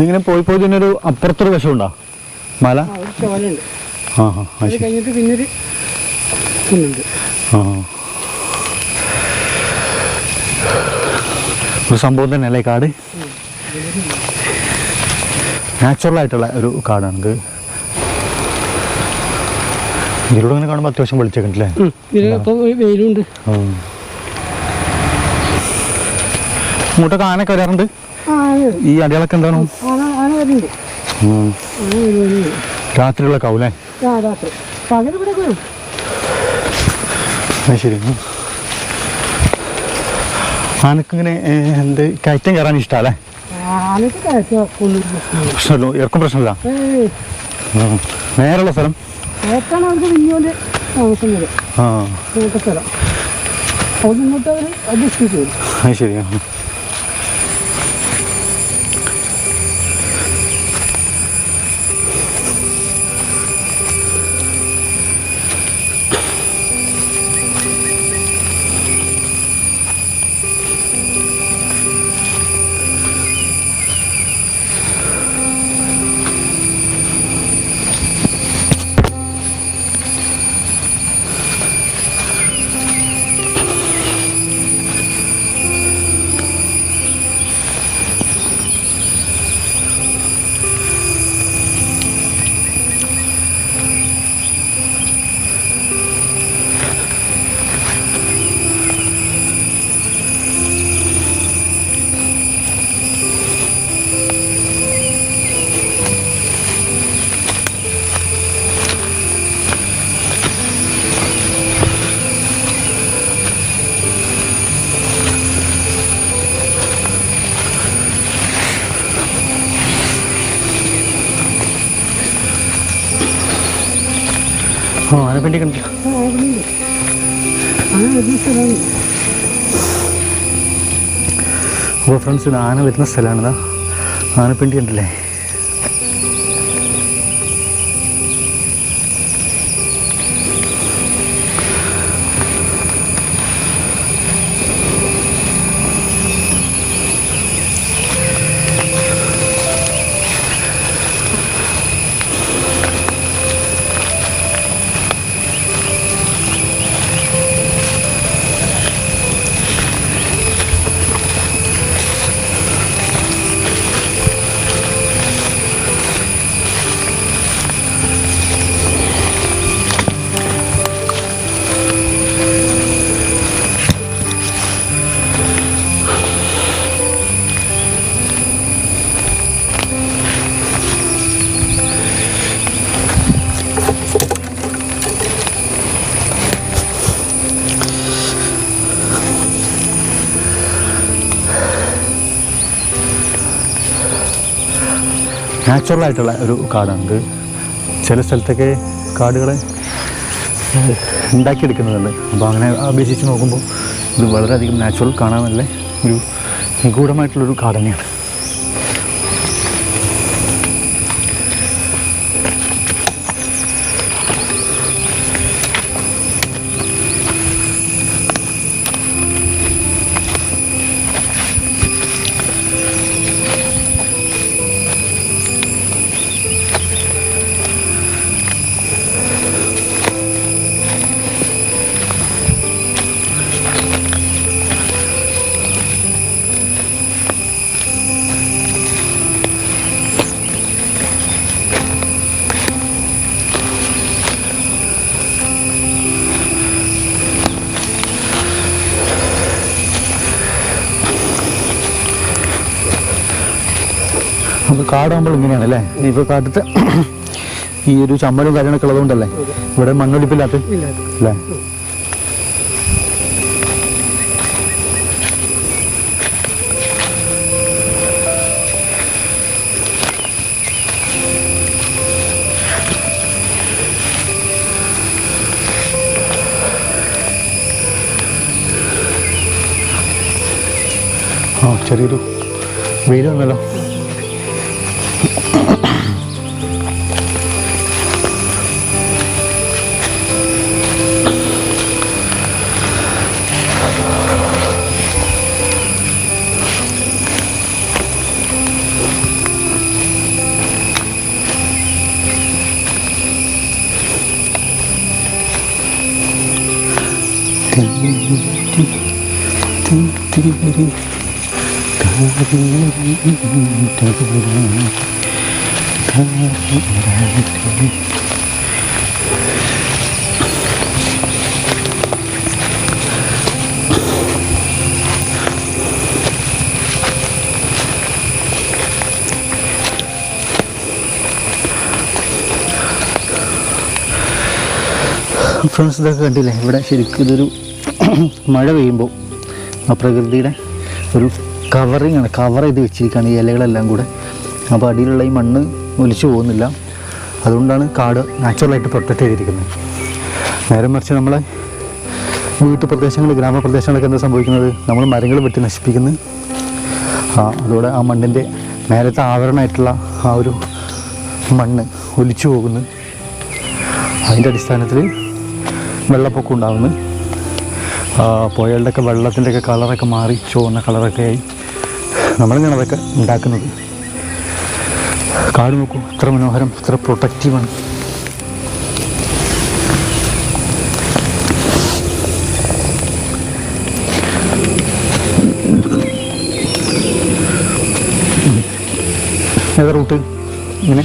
ഇങ്ങനെ പോയി പോയി തന്നെ ഒരു അപ്പുറത്തൊരു വശമുണ്ടോ മല? ആ കഴിഞ്ഞിട്ട് പിന്നൊരു കുന്നുണ്ട്. ഒരു സംഭവം തന്നെ അല്ലേ കാട്? നാച്ചുറലായിട്ടുള്ള ഒരു കാടാണ്. ഇതിലൂടെ ഇങ്ങനെ കാണുമ്പോൾ അത്യാവശ്യം വെളിച്ചൊക്കെ ഉണ്ടല്ലേ? വെയിലുണ്ട്. ഇങ്ങോട്ടൊക്കെ ആനയൊക്കെ വരാറുണ്ട്. ഈ അടികളൊക്കെ എന്താണ്? രാത്രികളൊക്കെ ആവൂലേ? ശരി. ആനക്കിങ്ങനെ എന്ത് കയറ്റം കയറാൻ ഇഷ്ടമല്ലേ? പ്രശ്നമല്ലോ, ഇറക്കും പ്രശ്നമില്ല. നേരെയുള്ള സ്ഥലം അത് ശരിയാ. ആനപ്പിണ്ടി കണ്ടില്ല. അപ്പോൾ ഫ്രണ്ട്സ്, ഇത് ആന വരുന്ന സ്ഥലമാണിതാ. ആനപ്പിണ്ടി കണ്ടില്ലേ? നാച്ചുറലായിട്ടുള്ള ഒരു കാടാണ്. ചില സ്ഥലത്തൊക്കെ കാടുകളെ ഉണ്ടാക്കിയെടുക്കുന്നുണ്ട്. അപ്പോൾ അങ്ങനെ അപേക്ഷിച്ച് നോക്കുമ്പോൾ ഇത് വളരെയധികം നാച്ചുറൽ, കാണാൻ നല്ല ഒരു നിഗൂഢമായിട്ടുള്ളൊരു കാട് തന്നെയാണ്. അപ്പോൾ കാടാകുമ്പോൾ ഇങ്ങനെയാണല്ലേ? ഇപ്പോൾ കാട്ടത്തെ ഈ ഒരു ചമ്മലും കാര്യങ്ങളൊക്കെ ഉള്ളതുകൊണ്ടല്ലേ ഇവിടെ മണ്ണൊലിപ്പില്ലാത്ത അല്ലേ? ആ, ചെറിയൊരു വെയിൽ വന്നല്ലോ. ഫ്രണ്ട്സ്, ഇതൊക്കെ കണ്ടില്ലേ? ഇവിടെ ശരിക്കും ഇതൊരു മഴ പെയ്യുമ്പോൾ ആ പ്രകൃതിയുടെ ഒരു കവറിങ് ആണ്, കവർ ചെയ്ത് വെച്ചിരിക്കുകയാണ് ഈ ഇലകളെല്ലാം കൂടെ. അപ്പോൾ അടിയിലുള്ള ഈ മണ്ണ് ഒലിച്ചു പോകുന്നില്ല. അതുകൊണ്ടാണ് കാട് നാച്ചുറലായിട്ട് പ്രൊട്ടക്റ്റ് ചെയ്തിരിക്കുന്നത്. നേരെ മറിച്ച് നമ്മളെ വീട്ടുപ്രദേശങ്ങൾ, ഗ്രാമപ്രദേശങ്ങളൊക്കെ എന്താ സംഭവിക്കുന്നത്? നമ്മൾ മരങ്ങൾ വെട്ടി നശിപ്പിക്കുന്നു. അതോടെ ആ മണ്ണിൻ്റെ നേരത്തെ ആവരണമായിട്ടുള്ള ആ ഒരു മണ്ണ് ഒലിച്ചു പോകുന്നു. അതിൻ്റെ അടിസ്ഥാനത്തിൽ വെള്ളപ്പൊക്കം ഉണ്ടാകുന്നു. പുഴകളുടെയൊക്കെ വെള്ളത്തിൻ്റെയൊക്കെ കളറൊക്കെ മാറി ചുവന്ന കളറൊക്കെ ആയി. നമ്മളിങ്ങനെ അതൊക്കെ ഉണ്ടാക്കുന്നത്. കാട് നോക്കൂ, എത്ര മനോഹരം, എത്ര പ്രൊട്ടക്റ്റീവാണ്. ഏതാ റൂട്ട്? ഇങ്ങനെ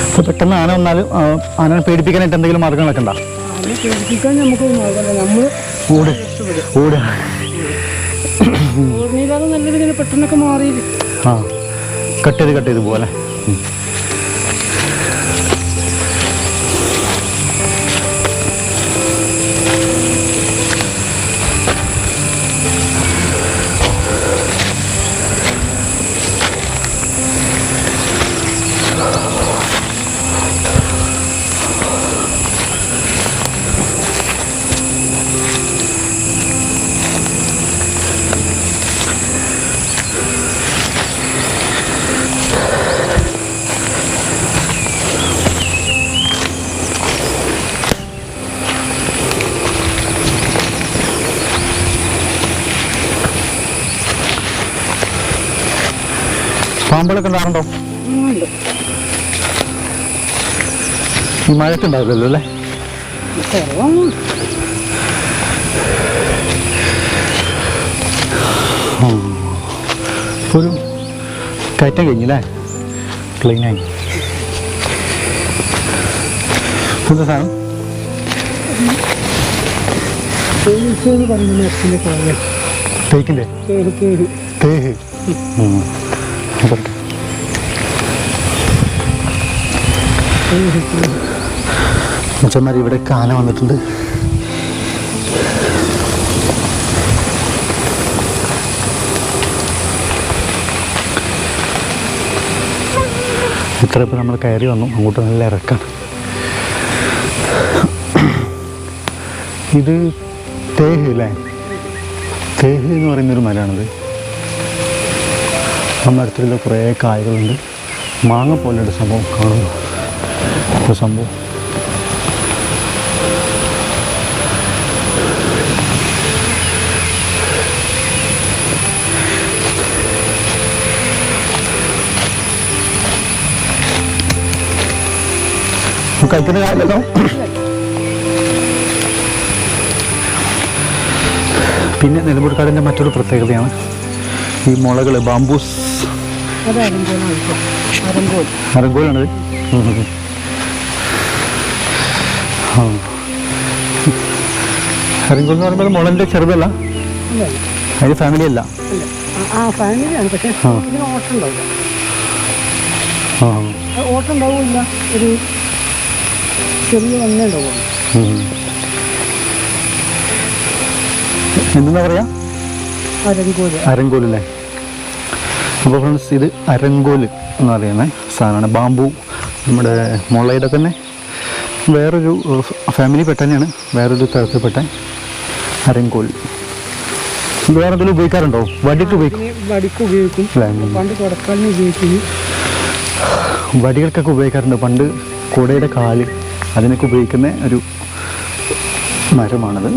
ഇപ്പോൾ പെട്ടെന്ന് ആന വന്നാലും ആനനെ പേടിപ്പിക്കാനായിട്ട് എന്തെങ്കിലും മാർഗങ്ങളൊക്കെ ഉണ്ടോ? പേടിപ്പിക്കാൻ നമുക്ക് നമ്മൾ ഓട് ഓട് ഓടുന്നതിലാണ് നല്ലത്. ഇങ്ങനെ പെട്ടെന്നൊക്കെ മാറി കട്ട് ചെയ്ത് പോലെ. പാമ്പുകളൊക്കെ ഉണ്ടാറുണ്ടോ? ഈ മഴയ്ക്ക് ഉണ്ടാവില്ലല്ലോ അല്ലേ? ഒരു കയറ്റം കഴിഞ്ഞില്ലേ? ക്ലീനായി. എന്താ സാധനം? തേക്കിൻ്റെ തേഹ്. മച്ചന്മാർ ഇവിടെ ആന വന്നിട്ടുണ്ട്. ഇത്ര ഇപ്പം നമ്മൾ കയറി വന്നു. അങ്ങോട്ട് നല്ല ഇറക്കാണ്. ഇത് തേഹ് അല്ലേ? തേഹ് എന്ന് പറയുന്നൊരു മരമാണിത്. നമ്മുടെ അടുത്തുള്ള കുറേ കായകളുണ്ട്. മാങ്ങ പോലെ ഒരു സംഭവം കാണുന്നു. ഒരു സംഭവം കഴിക്കുന്ന കാര്യമല്ലോ. പിന്നെ നിലമ്പൂർക്കാടിൻ്റെ മറ്റൊരു പ്രത്യേകതയാണ് ഈ മുളകൾ, ബാംബൂസ്. അരങ്കോലാണത്. അരങ്കോൽ എന്ന് പറയുമ്പോൾ മുളൻ്റെ ചെറുതല്ല, അതിന് ഫാമിലി അല്ല. ഓട്ടം ഉണ്ടാവില്ല, ഒരു ചെറിയ വണ്ണ ഉണ്ടാവും. എന്താ പറയാ? അരങ്കോല്. അരങ്കോലല്ലേ? അപ്പോൾ ഫ്രണ്ട്സ്, ഇത് അരങ്കോല് എന്ന് പറയുന്ന സാധനമാണ്. ബാമ്പു നമ്മുടെ മുളയുടെ തന്നെ വേറൊരു ഫാമിലി പെട്ട തന്നെയാണ്, വേറൊരു തരത്തിൽപ്പെട്ട അരങ്കോൽ. വേറെ എന്തെങ്കിലും ഉപയോഗിക്കാറുണ്ടോ? വടിക്ക് ഉപയോഗിക്കും. വടിക്ക് ഉപയോഗിക്കും, പണ്ട് തുടക്കാലിന് ഉപയോഗിക്കുന്നു. വടികൾക്കൊക്കെ ഉപയോഗിക്കാറുണ്ട്. പണ്ട് കുടയുടെ കാല് അതിനൊക്കെ ഉപയോഗിക്കുന്ന ഒരു മരമാണത്.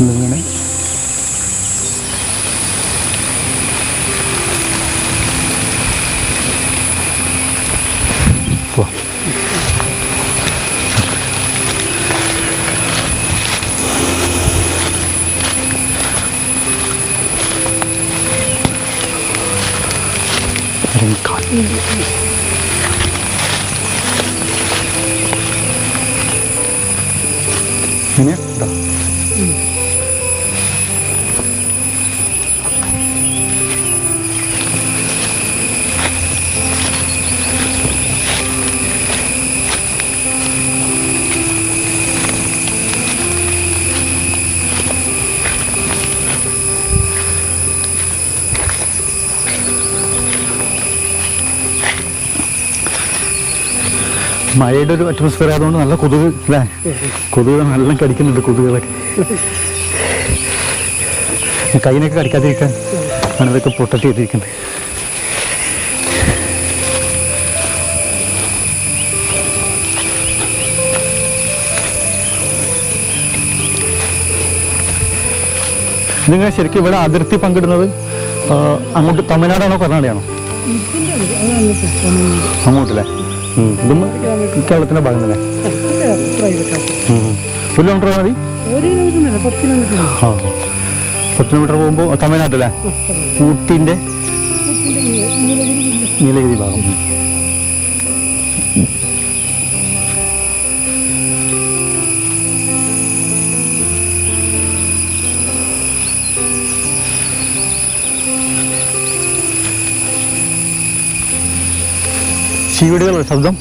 ഇങ്ങനെ ഇങ്ങനെ ഉണ്ടോ? മഴയുടെ ഒരു അറ്റ്മോസ്ഫിയർ ആയതുകൊണ്ട് നല്ല കൊതുക് അല്ലേ? കൊതുക് നല്ല കടിക്കുന്നുണ്ട് കൊതുകുകളൊക്കെ. കൈനൊക്കെ കടിക്കാതിരിക്കാൻ ആണ് ഇതൊക്കെ പൊട്ടത്തി ചെയ്തിരിക്കുന്നത്. നിങ്ങൾ ശരിക്കും ഇവിടെ അതിർത്തി പങ്കിടുന്നത് അങ്ങോട്ട് തമിഴ്നാടാണോ കർണാടകയാണോ? അങ്ങോട്ടല്ലേ? ഇതും കേരളത്തിന്റെ ഭാഗം തന്നെ. 1 കിലോമീറ്റർ മതി. 10 കിലോമീറ്റർ പോകുമ്പോൾ തമിഴ്നാട്ടിലെ ഊട്ടിന്റെ നീലഗിരി ഭാഗം. ചീവീടുകളുടെ ശബ്ദം,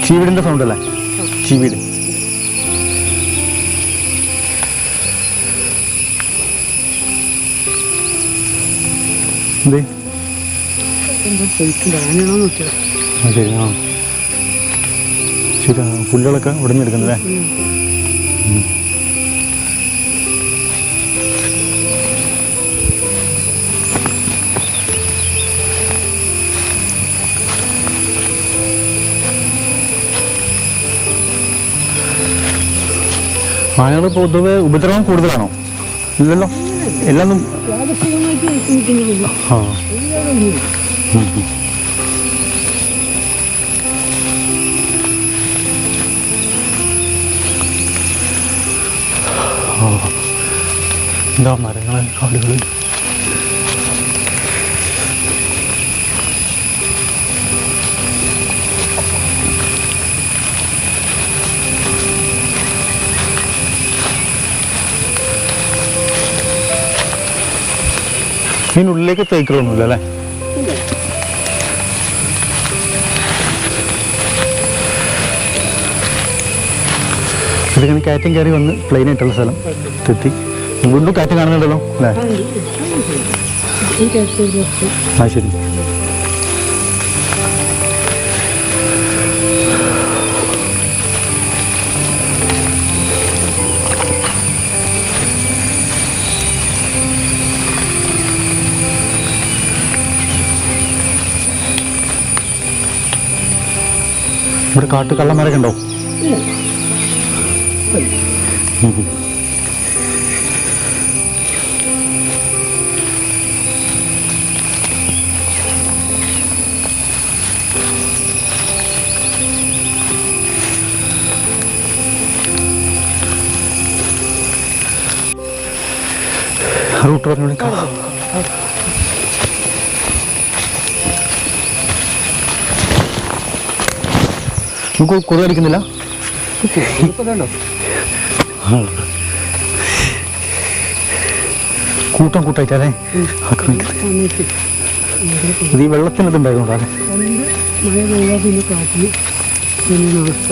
ചീവീടിന്റെ സൗണ്ട് അല്ലേ? ചീവീട്. എന്തേ? ശരി. ആ ശരി. പുല്ലുകളൊക്കെ ഉടഞ്ഞെടുക്കുന്നല്ലേ? ആനകൾ പൊതുവെ ഉപദ്രവം കൂടുതലാണോ? ഇല്ലല്ലോ, എല്ലാം. ആ എന്താ മരങ്ങൾ, കാടുകൾ. ഇതിനുള്ളിലേക്ക് തേക്കുകളൊന്നുമില്ല അല്ലേ? ഇതിങ്ങനെ കയറ്റം കയറി വന്ന് പ്ലെയിൻ ആയിട്ടുള്ള സ്ഥലം തെറ്റി വീണ്ടും കയറ്റം കാണുന്നുണ്ടല്ലോ അല്ലേ? ആ ശരി. ഇവിടെ കാട്ടു കള്ളന്മാരൊക്കെ ഉണ്ടോ? റൂട്ട് പറഞ്ഞോളി. നമുക്ക് കൊതു അടിക്കുന്നില്ല? കൂട്ടം കൂട്ടായിട്ടല്ലേ സമയത്ത് ഇത് ഈ വെള്ളത്തിനത് ഉണ്ടായതുകൊണ്ടാ അല്ലേ പണ്ട് മഴ പെയ്താൽ പിന്നെ കാറ്റിന് ഇങ്ങനെയാണ് അവസ്ഥ.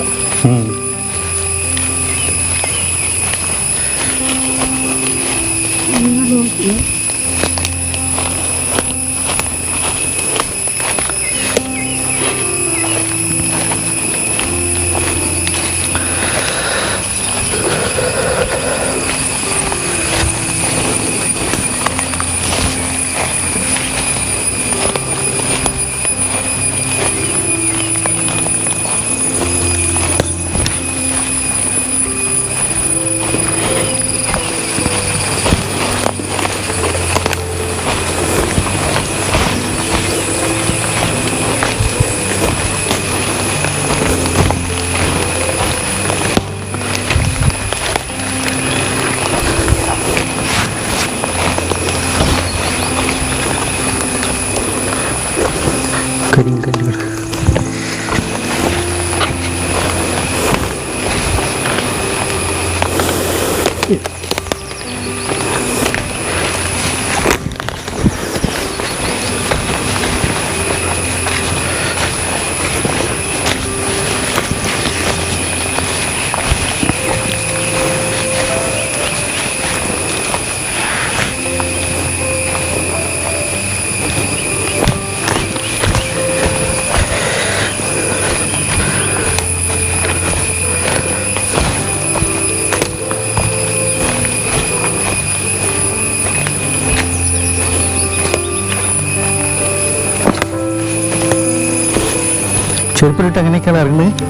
കരിങ്കല്ലുകൾ ചെറുപ്പിലിട്ട് അങ്ങനെയൊക്കെയാണ് ഇറങ്ങുന്നത്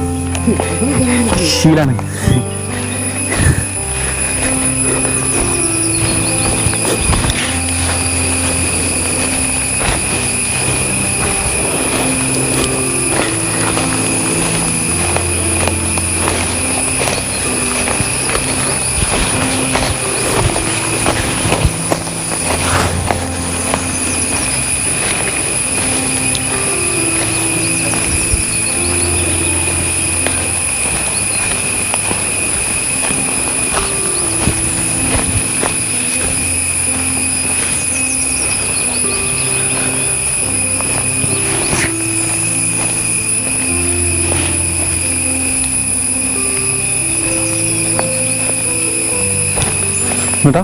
ശീലാണ് കേട്ടോ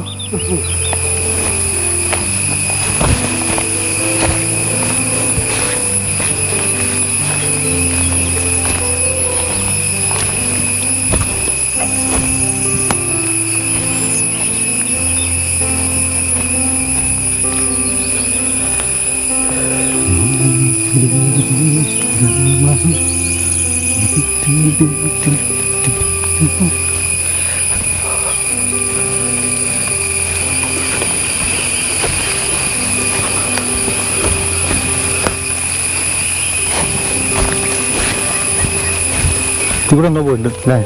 ഇവിടെ എന്തോ പോയിട്ടുണ്ട് അല്ലേ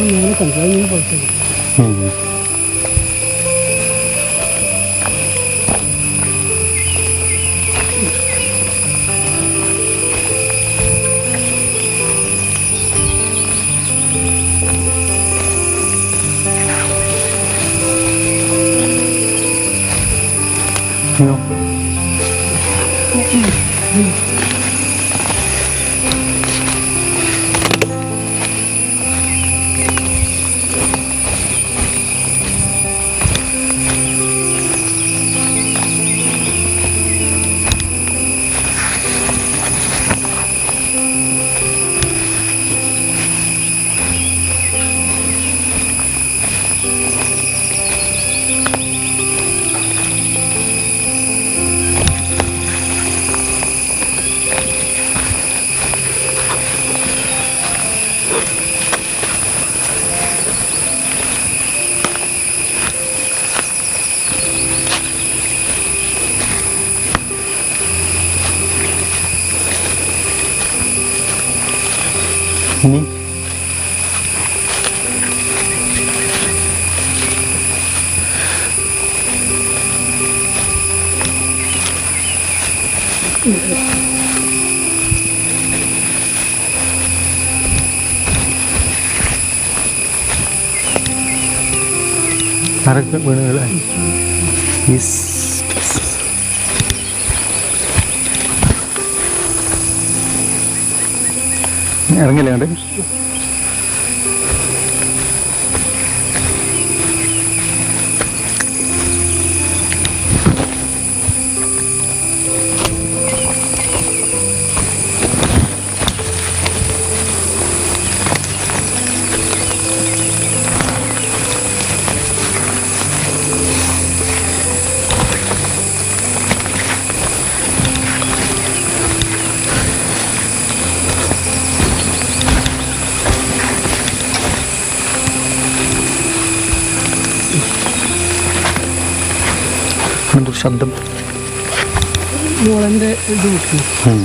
മേലെ കണ്ടാൽ കുഴപ്പമില്ല. ഇനി മരൊക്കെ വീണുകളെ ഇറങ്ങില്ലേ കണ്ട് എന്തൊരു ശബ്ദം മുളൻ്റെ ഇത് കിട്ടും.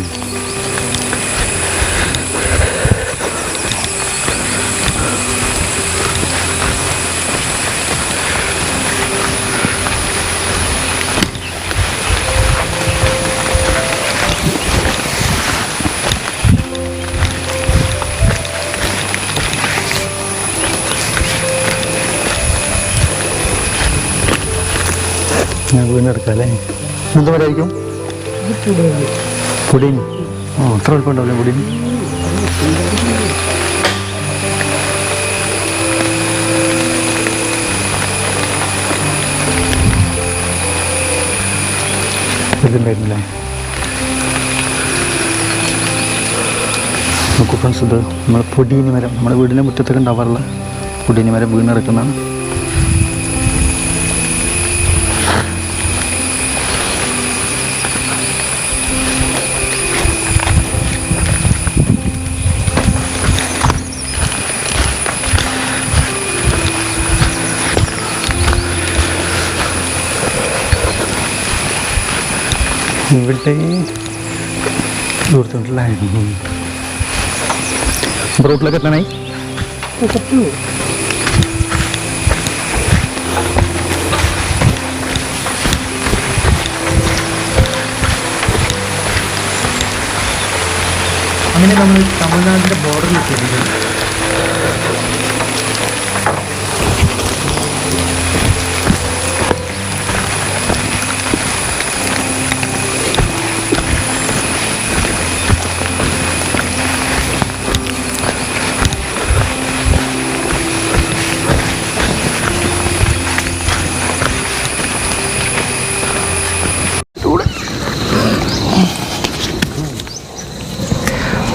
ഞാൻ വീണെടുക്കാം അല്ലേ എന്താ പറയായിരിക്കും പൊടിയൻ അത്ര എളുപ്പമുണ്ടാവില്ലേ പൊടിയൻ ഇതുണ്ടായിരുന്നില്ലേ നോക്കൂ ഫ്രണ്ട്സ് ഇത് നമ്മളെ പൊടിയനി മരം നമ്മുടെ വീടിൻ്റെ മുറ്റത്തൊക്കെ ഉണ്ടാവാറുള്ള പൊടിയനി മരം വീണെടുക്കുന്നതാണ് ഇവിടെ ദൂരത്തോട്ടല്ലേ റോട്ടിലൊക്കെ എത്തണേ അങ്ങനെ നമ്മൾ തമിഴ്നാടിൻ്റെ ബോർഡറിൽ എത്തിയിരിക്കുന്നു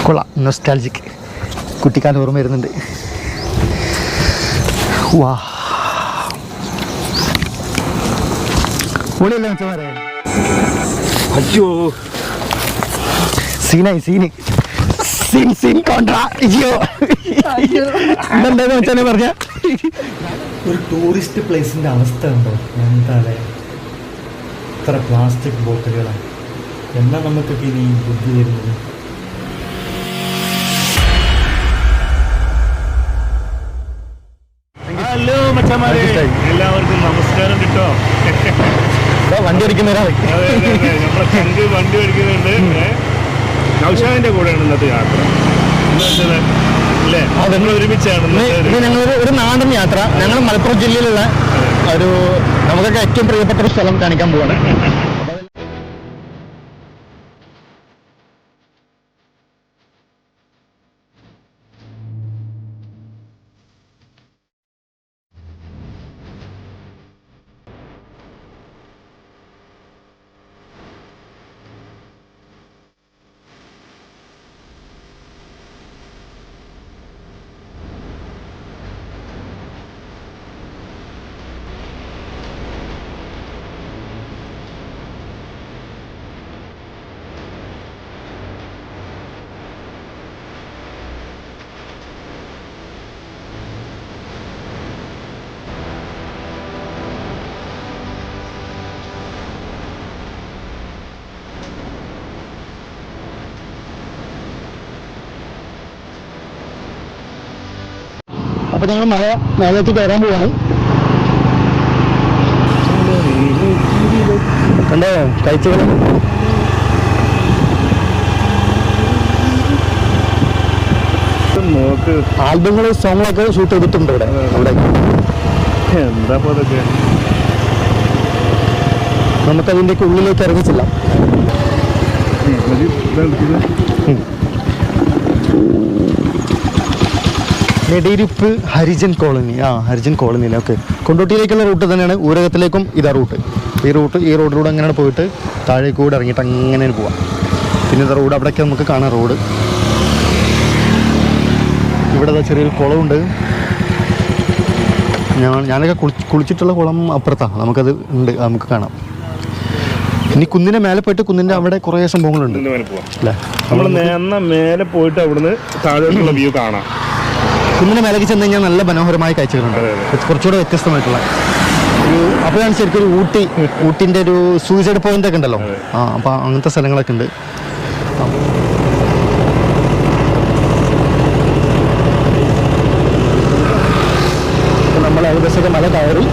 കൊള്ളാം നൊസ്റ്റാൾജിക് കുട്ടിക്കാലം ഓർമ്മ വരുന്നുണ്ട് വാ പൊളിയല്ലേ മച്ചമാരെ അയ്യോ സീനായി സീൻ കോൺട്രാ അയ്യോ എന്താ മച്ചാനെ പറഞ്ഞ ഒരു ടൂറിസ്റ്റ് പ്ലേസിൻ്റെ അവസ്ഥ ഉണ്ടോ എന്താല്ലേ ഇത്ര പ്ലാസ്റ്റിക് ബോട്ടിലുകളാണ് എന്നാ നമുക്കൊക്കെ ഇനി ബുദ്ധി വരുന്നത് ഹലോ മച്ചന്മാരെ, എല്ലാവർക്കും നമസ്കാരം കിട്ടോ. വണ്ടി ഓടിക്കുന്നവരാണ് നമ്മളെ ചങ്ക് വണ്ടി ഓടിക്കുന്നുണ്ട്. നൗഷാദിന്റെ കൂടെയാണ് ഇന്നത്തെ യാത്ര. അല്ലേ നമ്മൾ ഒരുമിച്ചാണ് ഞങ്ങൾ ഒരു നാടൻ യാത്ര. ഞങ്ങൾ മലപ്പുറം ജില്ലയിലുള്ള ഒരു നമുക്കൊക്കെ ഏറ്റവും പ്രിയപ്പെട്ട ഒരു സ്ഥലം കാണിക്കാൻ പോവാണ്. അപ്പൊ ഞങ്ങൾ മലയിലേക്ക് കയറാൻ പോവാണ്. കണ്ടോ കഴിച്ചുകൾ നോക്ക്. ആൽബങ്ങളും സോങ്ങുകളൊക്കെ ഷൂട്ട് ചെയ്തിട്ടുണ്ട് ഇവിടെ. എന്താ ഇപ്പൊ അതൊക്കെ? നമുക്കതിൻ്റെയൊക്കെ ഉള്ളിലേക്ക് ഇറങ്ങിച്ചില്ല. നെടിയിരുപ്പ് ഹരിജൻ കോളനി. ഹരിജൻ കോളനിയിൽ. ഓക്കെ, കൊണ്ടോട്ടിയിലേക്കുള്ള റൂട്ട് തന്നെയാണ്. ഊരകത്തിലേക്കും ഇതാ റൂട്ട്. ഈ റോഡിലൂടെ അങ്ങനെ പോയിട്ട് താഴേക്ക് കൂടെ ഇറങ്ങിയിട്ട് അങ്ങനെ പോവാം. പിന്നെ ഇത് റോഡ് അവിടേക്ക് നമുക്ക് കാണാം. റോഡ് ഇവിടെ ചെറിയൊരു കുളമുണ്ട്. ഞാനൊക്കെ കുളിച്ചിട്ടുള്ള കുളം അപ്പുറത്താണ്. നമുക്കത് ഉണ്ട്, നമുക്ക് കാണാം. ഇനി കുന്നിൻ്റെ മേലെ പോയിട്ട് കുന്നിൻ്റെ അവിടെ കുറേ സംഭവങ്ങളുണ്ട് അല്ലേ? നമ്മൾ മേലെ പോയിട്ട് അവിടുന്ന് താഴോട്ടുള്ള വ്യൂ കാണാം. കുന്നിൻ്റെ മേലേക്ക് ചെന്ന് കഴിഞ്ഞാൽ നല്ല മനോഹരമായ കാഴ്ചകളുണ്ട്. കുറച്ചുകൂടെ വ്യത്യസ്തമായിട്ടുള്ള ഒരു, അപ്പോഴാണ് ശരിക്കും ഒരു ഊട്ടിൻ്റെ ഒരു സൂയിസൈഡ് പോയിന്റ് ഒക്കെ ഉണ്ടല്ലോ. അപ്പോൾ അങ്ങനത്തെ സ്ഥലങ്ങളൊക്കെ ഉണ്ട്. നമ്മൾ ഏകദേശമൊക്കെ മല കയറി.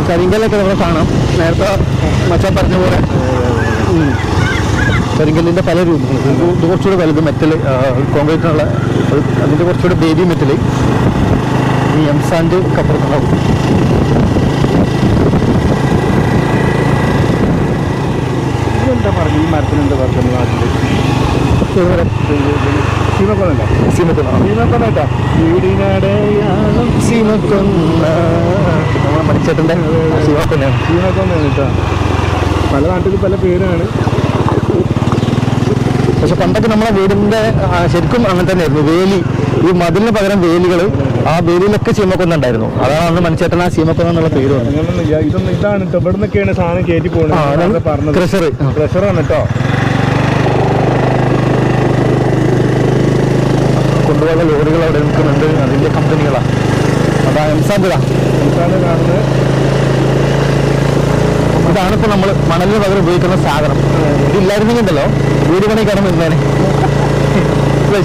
കരിങ്കല്ലൊക്കെ നമ്മൾ കാണാം. നേരത്തെ മച്ചാൻ പറഞ്ഞ പോലെ കരിങ്കല്ലിൻ്റെ പല രൂപങ്ങൾ. ഇത് കുറച്ചുകൂടെ വലുത് മെറ്റൽ, കോൺക്രീറ്റിനുള്ള. അതിൻ്റെ കുറച്ചുകൂടെ ബേബി മെറ്റൽ. ഈ എംസാൻഡ് കപ്പുറത്തുണ്ടാവും. എന്താ പറഞ്ഞു ഈ മരത്തിനെന്താ പറഞ്ഞു നാട്ടില്? മണിച്ചേട്ടൻ്റെ സീമക്കൊന്നാണ് കേട്ടോ. പല നാട്ടിൽ പല പേരാണ്. പക്ഷെ പണ്ടൊക്കെ നമ്മളെ വീടിൻ്റെ ശരിക്കും അങ്ങനെ തന്നെയായിരുന്നു. വേലി, ഈ മതിലിന് പകരം വേലികൾ, ആ വേലിയിലൊക്കെ ചീമക്കൊന്നുണ്ടായിരുന്നു. അതാണ് അന്ന് മണിച്ചേട്ടൻ ആ ചീമക്കൊന്ന എന്നുള്ള പേര് വന്നത്. ഇതാണ് കേട്ടോ. ഇവിടെ നിന്നൊക്കെയാണ് സാധനം കയറ്റി പോകുന്നത്. പറഞ്ഞത് ക്രഷറാണ് കേട്ടോ. കൊണ്ടുപോകുന്ന ലോറികൾ അവിടെ നിൽക്കുന്നുണ്ട്. അതിൻ്റെ കമ്പനികളാണ്. അതാ എംസാൻഡ് കാണുന്നത്. ഇതാണിപ്പോൾ നമ്മൾ മണലിന് പകരം ഉപയോഗിക്കുന്ന സാധനം. ഇതില്ലായിരുന്നെങ്കിലോ വീട് പണി കടം വരുന്നേനെ.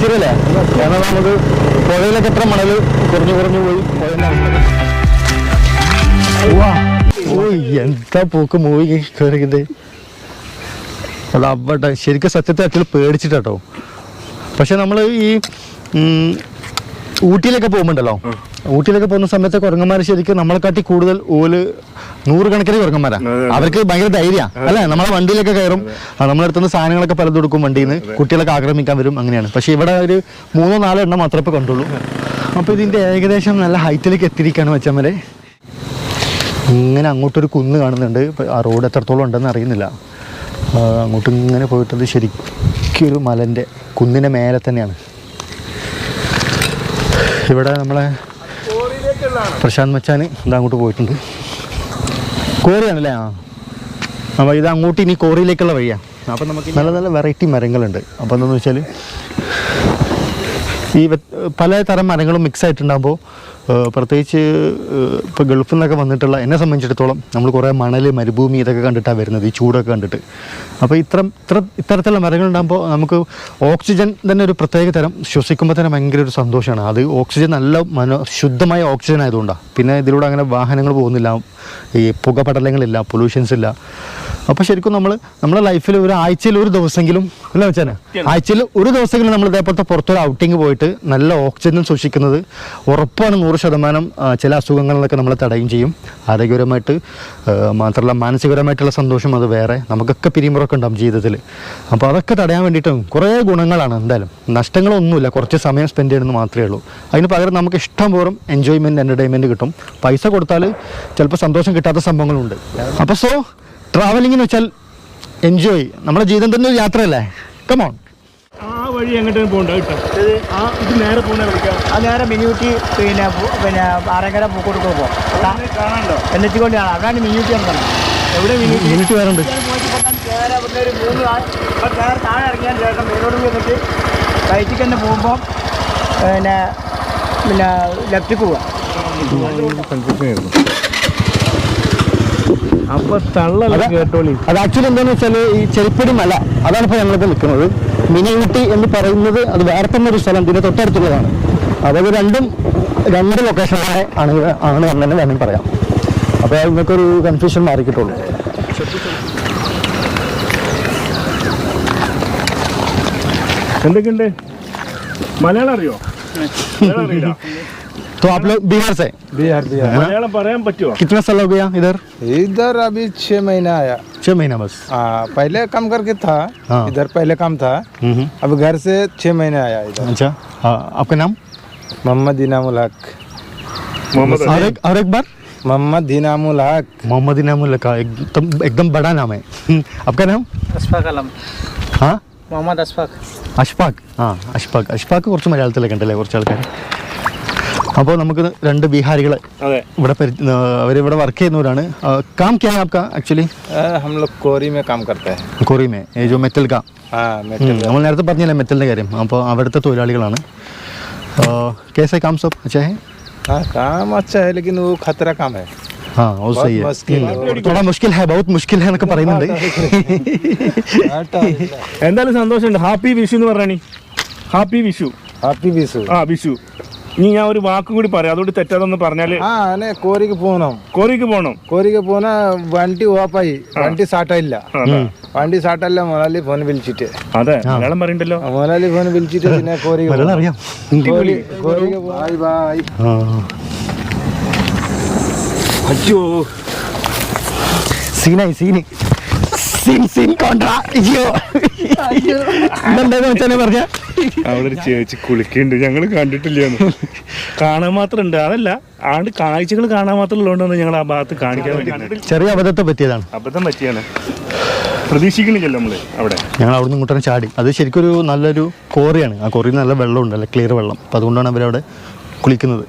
ശരിയല്ലേ? കാരണം നമുക്ക് പുഴയിലൊക്കെ എത്ര മണൽ കുറഞ്ഞു പോയി. എന്താ പോക്ക് മൂവി കയറിയത്. അത് അവിടെ ശരിക്കും സത്യത്തെ അച്ഛൻ പേടിച്ചിട്ടോ. പക്ഷെ നമ്മൾ ഈ ഊട്ടിയിലൊക്കെ പോകുമ്പോണ്ടല്ലോ, ഊട്ടിയിലൊക്കെ പോകുന്ന സമയത്ത് കുരങ്ങന്മാർ ശരിക്കും നമ്മളെക്കാട്ടി കൂടുതൽ നൂറുകണക്കിന് കുരങ്ങന്മാരാ. അവർക്ക് ഭയങ്കര ധൈര്യമാണ് അല്ലേ? നമ്മളെ വണ്ടിയിലൊക്കെ കയറും. നമ്മളെടുത്തുനിന്ന് സാധനങ്ങളൊക്കെ പലതും എടുക്കും വണ്ടിയിൽ നിന്ന്. കുട്ടികളൊക്കെ ആക്രമിക്കാൻ വരും. അങ്ങനെയാണ്. പക്ഷെ ഇവിടെ ഒരു 3-4 എണ്ണം മാത്രമേ ഇപ്പോൾ കണ്ടുള്ളൂ. അപ്പോൾ ഇതിൻ്റെ ഏകദേശം നല്ല ഹൈറ്റിലേക്ക് എത്തിയിരിക്കുകയാണ് വെച്ചമ്മരെ. ഇങ്ങനെ അങ്ങോട്ടൊരു കുന്ന് കാണുന്നുണ്ട്. ആ റോഡ് എത്രത്തോളം ഉണ്ടെന്ന് അറിയുന്നില്ല. അങ്ങോട്ട് ഇങ്ങനെ പോയിട്ടത് ശരിക്കും ഒരു മലൻ്റെ കുന്നിൻ്റെ മേലെ തന്നെയാണ്. ഇവിടെ നമ്മളെ പ്രശാന്ത് മച്ചാൻ ഇത് അങ്ങോട്ട് പോയിട്ടുണ്ട്. കോറിയാണല്ലേ? അപ്പോൾ ഇത് അങ്ങോട്ട് ഇനി കോറിയിലേക്കുള്ള വഴിയാണ്. അപ്പം നമുക്ക് നല്ല നല്ല വെറൈറ്റി മരങ്ങളുണ്ട്. അപ്പോൾ എന്താണെന്ന് വെച്ചാൽ ഈ പലതരം മരങ്ങളും മിക്സ് ആയിട്ടുണ്ടാകുമ്പോൾ പ്രത്യേകിച്ച് ഇപ്പോൾ ഗൾഫിൽ നിന്നൊക്കെ വന്നിട്ടുള്ള എന്നെ സംബന്ധിച്ചിടത്തോളം നമ്മൾ കുറേ മണൽ, മരുഭൂമി ഇതൊക്കെ കണ്ടിട്ടാണ് വരുന്നത്, ഈ ചൂടൊക്കെ കണ്ടിട്ട്. അപ്പോൾ ഇത്തരത്തിലുള്ള മരങ്ങളുണ്ടാകുമ്പോൾ നമുക്ക് ഓക്സിജൻ തന്നെ ഒരു പ്രത്യേക തരം ശ്വസിക്കുമ്പോൾ തന്നെ ഭയങ്കര ഒരു സന്തോഷമാണ്. അത് ഓക്സിജൻ നല്ല ശുദ്ധമായ ഓക്സിജൻ ആയതുകൊണ്ടാണ്. പിന്നെ ഇതിലൂടെ അങ്ങനെ വാഹനങ്ങൾ പോകുന്നില്ല, ഈ പുകപടലങ്ങളില്ല, പൊല്യൂഷൻസ് ഇല്ല. അപ്പോൾ ശരിക്കും നമ്മുടെ ലൈഫിൽ ആഴ്ചയിൽ ഒരു ദിവസമെങ്കിലും അല്ല വെച്ചാൽ ആഴ്ചയിൽ ഒരു ദിവസമെങ്കിലും നമ്മൾ ഇതേപോലത്തെ പുറത്തൊരു ഔട്ടിങ് പോയിട്ട് നല്ല ഓക്സിജൻ സൂക്ഷിക്കുന്നത് ഉറപ്പാണ്. 100% ചില അസുഖങ്ങളിലൊക്കെ നമ്മളെ തടയും ചെയ്യും. ആരോഗ്യപരമായിട്ട് മാത്രമല്ല മാനസികപരമായിട്ടുള്ള സന്തോഷം അത് വേറെ. നമുക്കൊക്കെ പിരിമുറക്കം ഉണ്ടാകും ജീവിതത്തിൽ. അപ്പോൾ അതൊക്കെ തടയാൻ വേണ്ടിയിട്ടും കുറേ ഗുണങ്ങളാണ്. എന്തായാലും നഷ്ടങ്ങളൊന്നുമില്ല, കുറച്ച് സമയം സ്പെൻഡ് ചെയ്യുന്നത് മാത്രമേ ഉള്ളൂ. അതിന് പകരം നമുക്ക് ഇഷ്ടം പോലും എൻജോയ്മെൻറ്റ്, എൻ്റർടൈൻമെൻറ്റ് കിട്ടും. പൈസ കൊടുത്താൽ ചിലപ്പോൾ സന്തോഷം കിട്ടാത്ത സംഭവങ്ങളുണ്ട്. അപ്പോൾ ട്രാവലിംഗിന് വെച്ചാൽ എൻജോയ്. നമ്മുടെ ജീവിതം തന്നെ ഒരു യാത്രയല്ലേ? കമോൺ. ആ വഴി എങ്ങോട്ടും പോകണ്ട കേട്ടോ. ഇത് നേരെ പോകുന്ന നേരെ മിനിയൂട്ടി പിന്നെ ആറങ്കര പൂക്കോട്ട് പോകും കാണാണ്ടോ എന്നെത്തിക്കൊണ്ട് കാണാം. അവിടെയാണ് മിനിയൂട്ടി നടത്തണം. എവിടെ മിനിറ്റ് വേറുണ്ട്. താഴെ ഇറങ്ങിയാൽ ശേഷം മേലോട്ട് വന്നിട്ട് റൈറ്റിക്ക് തന്നെ പോകുമ്പോൾ പിന്നെ ലെഫ്റ്റിക്ക് പോവാം. അപ്പൊ തള്ളല്ല കേട്ടോളി. അത് ആക്ച്വലി എന്താണെന്ന് വെച്ചാൽ ഈ ചെരുപ്പടി മല, അതാണ് ഇപ്പോൾ ഞങ്ങളിപ്പോൾ നിൽക്കുന്നത്. മിനി ഊട്ടി എന്ന് പറയുന്നത് അത് വേറെ തന്നെ ഒരു സ്ഥലം, ഇതിന് തൊട്ടടുത്തുള്ളതാണ്. അതായത് രണ്ട് ലൊക്കേഷനാണ് ആണ് എന്ന് തന്നെ വേണമെങ്കിൽ പറയാം. അപ്പോൾ നിങ്ങൾക്കൊരു കൺഫ്യൂഷൻ മാറി കിട്ടുള്ളൂ. എന്തൊക്കെയുണ്ട്? മലയാളം അറിയോ? മലയാളം അറിയില്ല. तो आप लोग बिहार से? बिहार बिहार മലയാളം പറയാൻ പറ്റുമോ? कितना साल हो गया इधर? इधर अभी 6 महीना आया। 6 महीना बस। हाँ पहले काम करके था। हाँ। इधर पहले काम था। अब घर से 6 महीने आया इधर। अच्छा, आपका नाम? मोहम्मद इनामुल हक। മുഹമ്മദ് और एक बार? मोहम्मद इनामुल हक। मोहम्मद इनामुल का एकदम बड़ा नाम है। आपका नाम? അഷ്ഫാഖ് അലം. हाँ, മുഹമ്മദ് അഷ്ഫാഖ്. അഷ്ഫാഖ്. ആ അഷ്ഫാഖ് കുറച്ച് മലയാളത്തിലൊക്കെ ഉണ്ടല്ലേ കുറച്ച് ആൾക്കാർ. അപ്പോൾ നമുക്ക് രണ്ട് ബീഹാരികളെ അതെ ഇവിടെ അവരിവിടെ വർക്ക് ചെയ്യുന്നവരാണ്. काम क्या है आपका एक्चुअली? हम लोग कोरी में काम करते हैं। कोरी में ये जो मेटल का हाँ मेटल। നമ്മൾ നേരത്തെ പറഞ്ഞില്ലേ മെറ്റലിൻ്റെ കാര്യം. അപ്പോൾ അവിടുത്തെ തൊഴിലാളികളാണ്. कैसे काम सब अच्छा है? हाँ काम अच्छा है लेकिन वो खतरा काम है। हाँ वो सही है. मुश्किल है। थोड़ा मुश्किल है, बहुत मुश्किल है എന്നൊക്കെ പറയുന്നുണ്ട്. എന്തായാലും സന്തോഷമുണ്ട്. ഹാപ്പി വിഷു എന്ന് പറഞ്ഞാണി. ഹാപ്പി വിഷു. हैप्पी विशु। ആ വിഷു. ഇനി ഞാൻ ഒരു വാക്കും കൂടി പറയാം, അതുകൊണ്ട് തെറ്റാതൊന്ന് പറഞ്ഞാല്. हाँ ने कोरी के പോണം. കോറിക്ക് പോകണം. കോരിക്ക് പോന വണ്ടി ഓപ്പായി. വണ്ടി സാട്ടയില്ല. അതെ വണ്ടി സാട്ടല്ല. മുതലാളി ഫോൺ വിളിച്ചിട്ട് അതെ മലയാളം പറയണ്ടല്ലോ. മുതലാളി ഫോൺ വിളിച്ചിട്ട് പിന്നെ കോരിക്ക് മലയാളം അറിയാം. കോരിക്ക് ബൈ ബൈ. ആ അയ്യോ സീനായി സീൻ കോൺട്രാ. അയ്യോ എന്താണെന്ന് വെച്ചാൽ പറഞ്ഞ അവിടെ ഒരു ചേച്ചി കുളിക്കുന്നുണ്ട്, ഞങ്ങൾ കണ്ടിട്ടില്ലാന്ന്. കാണാൻ മാത്രം ഉണ്ട്, അതല്ല ആണ്ട് കാഴ്ചകൾ കാണാൻ മാത്രം ഉള്ളതുകൊണ്ടാണ് ഞങ്ങൾ ആ ഭാഗത്ത് കാണിക്കാൻ വേണ്ടി. ചെറിയ അബദ്ധത്തെ പറ്റിയതാണ്. അബദ്ധം പറ്റിയാണ്, പ്രതീക്ഷിക്കണില്ലല്ലോ നമ്മള് അവിടെ. ഞങ്ങൾ അവിടെ നിന്ന് ഇങ്ങോട്ടാണ് ചാടി. അത് ശരിക്കും ഒരു നല്ലൊരു കോറിയാണ്. ആ കോറിയിൽ നല്ല വെള്ളമുണ്ട്, നല്ല ക്ലിയർ വെള്ളം. അപ്പോൾ അതുകൊണ്ടാണ് അവരവിടെ കുളിക്കുന്നത്.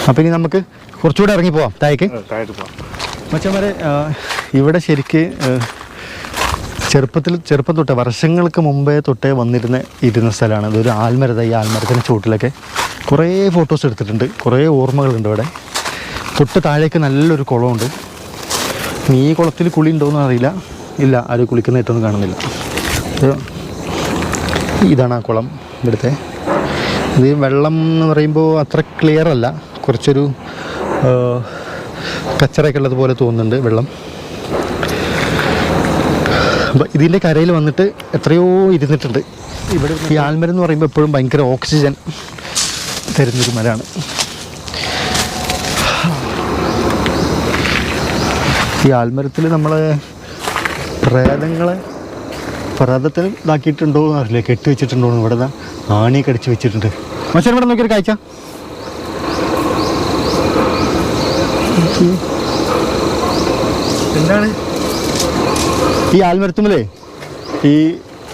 അപ്പോൾ ഇനി നമുക്ക് കുറച്ചുകൂടെ ഇറങ്ങി പോവാം താഴേക്ക്. താഴത്ത് പോവാം. മച്ചന്മാരെ ഇവിടെ ശരിക്ക് ചെറുപ്പം തൊട്ടേ വർഷങ്ങൾക്ക് മുമ്പേ തൊട്ടേ ഇരുന്ന സ്ഥലമാണ്. അതൊരു ആൽമരത. ഈ ആൽമരത്തിൻ്റെ ചുവട്ടിലൊക്കെ കുറേ ഫോട്ടോസ് എടുത്തിട്ടുണ്ട്, കുറേ ഓർമ്മകളുണ്ട് ഇവിടെ. തൊട്ട് താഴേക്ക് നല്ലൊരു കുളമുണ്ട്. ഈ കുളത്തിൽ കുളി ഉണ്ടോയെന്ന് അറിയില്ല. ഇല്ല, ആരും കുളിക്കുന്നതായിട്ടൊന്നും കാണുന്നില്ല. ഇതാണ് ആ കുളം ഇവിടുത്തെ. ഇത് വെള്ളം എന്ന് പറയുമ്പോൾ അത്ര ക്ലിയർ അല്ല, കുറച്ചൊരു കച്ചറയൊക്കെ ഉള്ളതുപോലെ തോന്നുന്നുണ്ട് വെള്ളം. അപ്പോൾ ഇതിൻ്റെ കരയിൽ വന്നിട്ട് എത്രയോ ഇരുന്നിട്ടുണ്ട്. ഇവിടെ ഈ ആൽമരം എന്ന് പറയുമ്പോൾ എപ്പോഴും ഭയങ്കര ഓക്സിജൻ തരുന്നൊരു മരമാണ്. ഈ ആൽമരത്തിൽ നമ്മളെ പ്രേതത്തിന് ഇതാക്കിയിട്ടുണ്ടോ അറിയില്ല, കെട്ടി വെച്ചിട്ടുണ്ടോ. ഇവിടെ ആണിയെ കടിച്ച് വെച്ചിട്ടുണ്ട്. മനുഷ്യൻ ഇവിടെ നോക്കിയൊരു കാഴ്ച. എന്താണ് ഈ ആൽമരത്തുമല്ലേ ഈ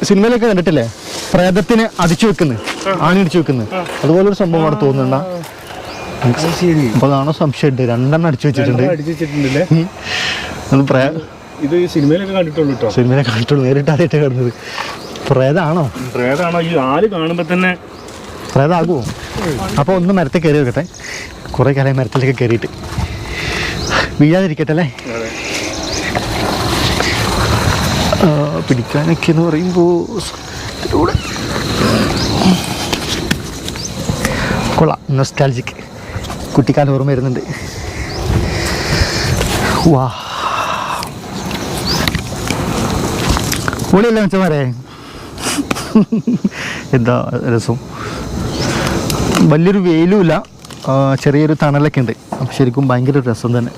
സിനിമയിലൊക്കെ കണ്ടിട്ടില്ലേ, പ്രേതത്തിന് അടിച്ചു വെക്കുന്നത്, ആണി അടിച്ചു വെക്കുന്നത്, അതുപോലൊരു സംഭവമാണ് തോന്നുന്നുണ്ട. അപ്പോൾ അതാണോ സംശയമുണ്ട്. 2 അടിച്ചു വെച്ചിട്ടുണ്ട്. ഇത് സിനിമയിലൊക്കെ കണ്ടിട്ടുള്ളൂ കേട്ടോ. സിനിമയിലെ കണ്ടിട്ടുള്ളൂ, നേരിട്ട് ആദ്യമായിട്ട് കാണുന്നത്. പ്രേതാണോ? പ്രേതാണോ? ഈ ആല് കാണുമ്പോൾ തന്നെ പ്രേതാകുമോ? അപ്പോൾ ഒന്ന് മരത്തിൽ കയറി വെക്കട്ടെ. കുറേ കാലം മരത്തിലൊക്കെ കയറിയിട്ട് വീഴാതിരിക്കട്ടെ അല്ലേ. പിടിക്കാനൊക്കെ എന്ന് പറയുമ്പോൾ കൊള്ളാം. നൊസ്റ്റാൾജിക്, കുട്ടിക്കാലം ഓർമ്മ വരുന്നുണ്ട്. വാ പൊളിയല്ലേ മച്ചന്മാരെ, എന്താ രസം. വലിയൊരു വെയിലുമില്ല, ചെറിയൊരു തണലൊക്കെ ഉണ്ട്. അപ്പം ശരിക്കും ഭയങ്കര രസം തന്നെ.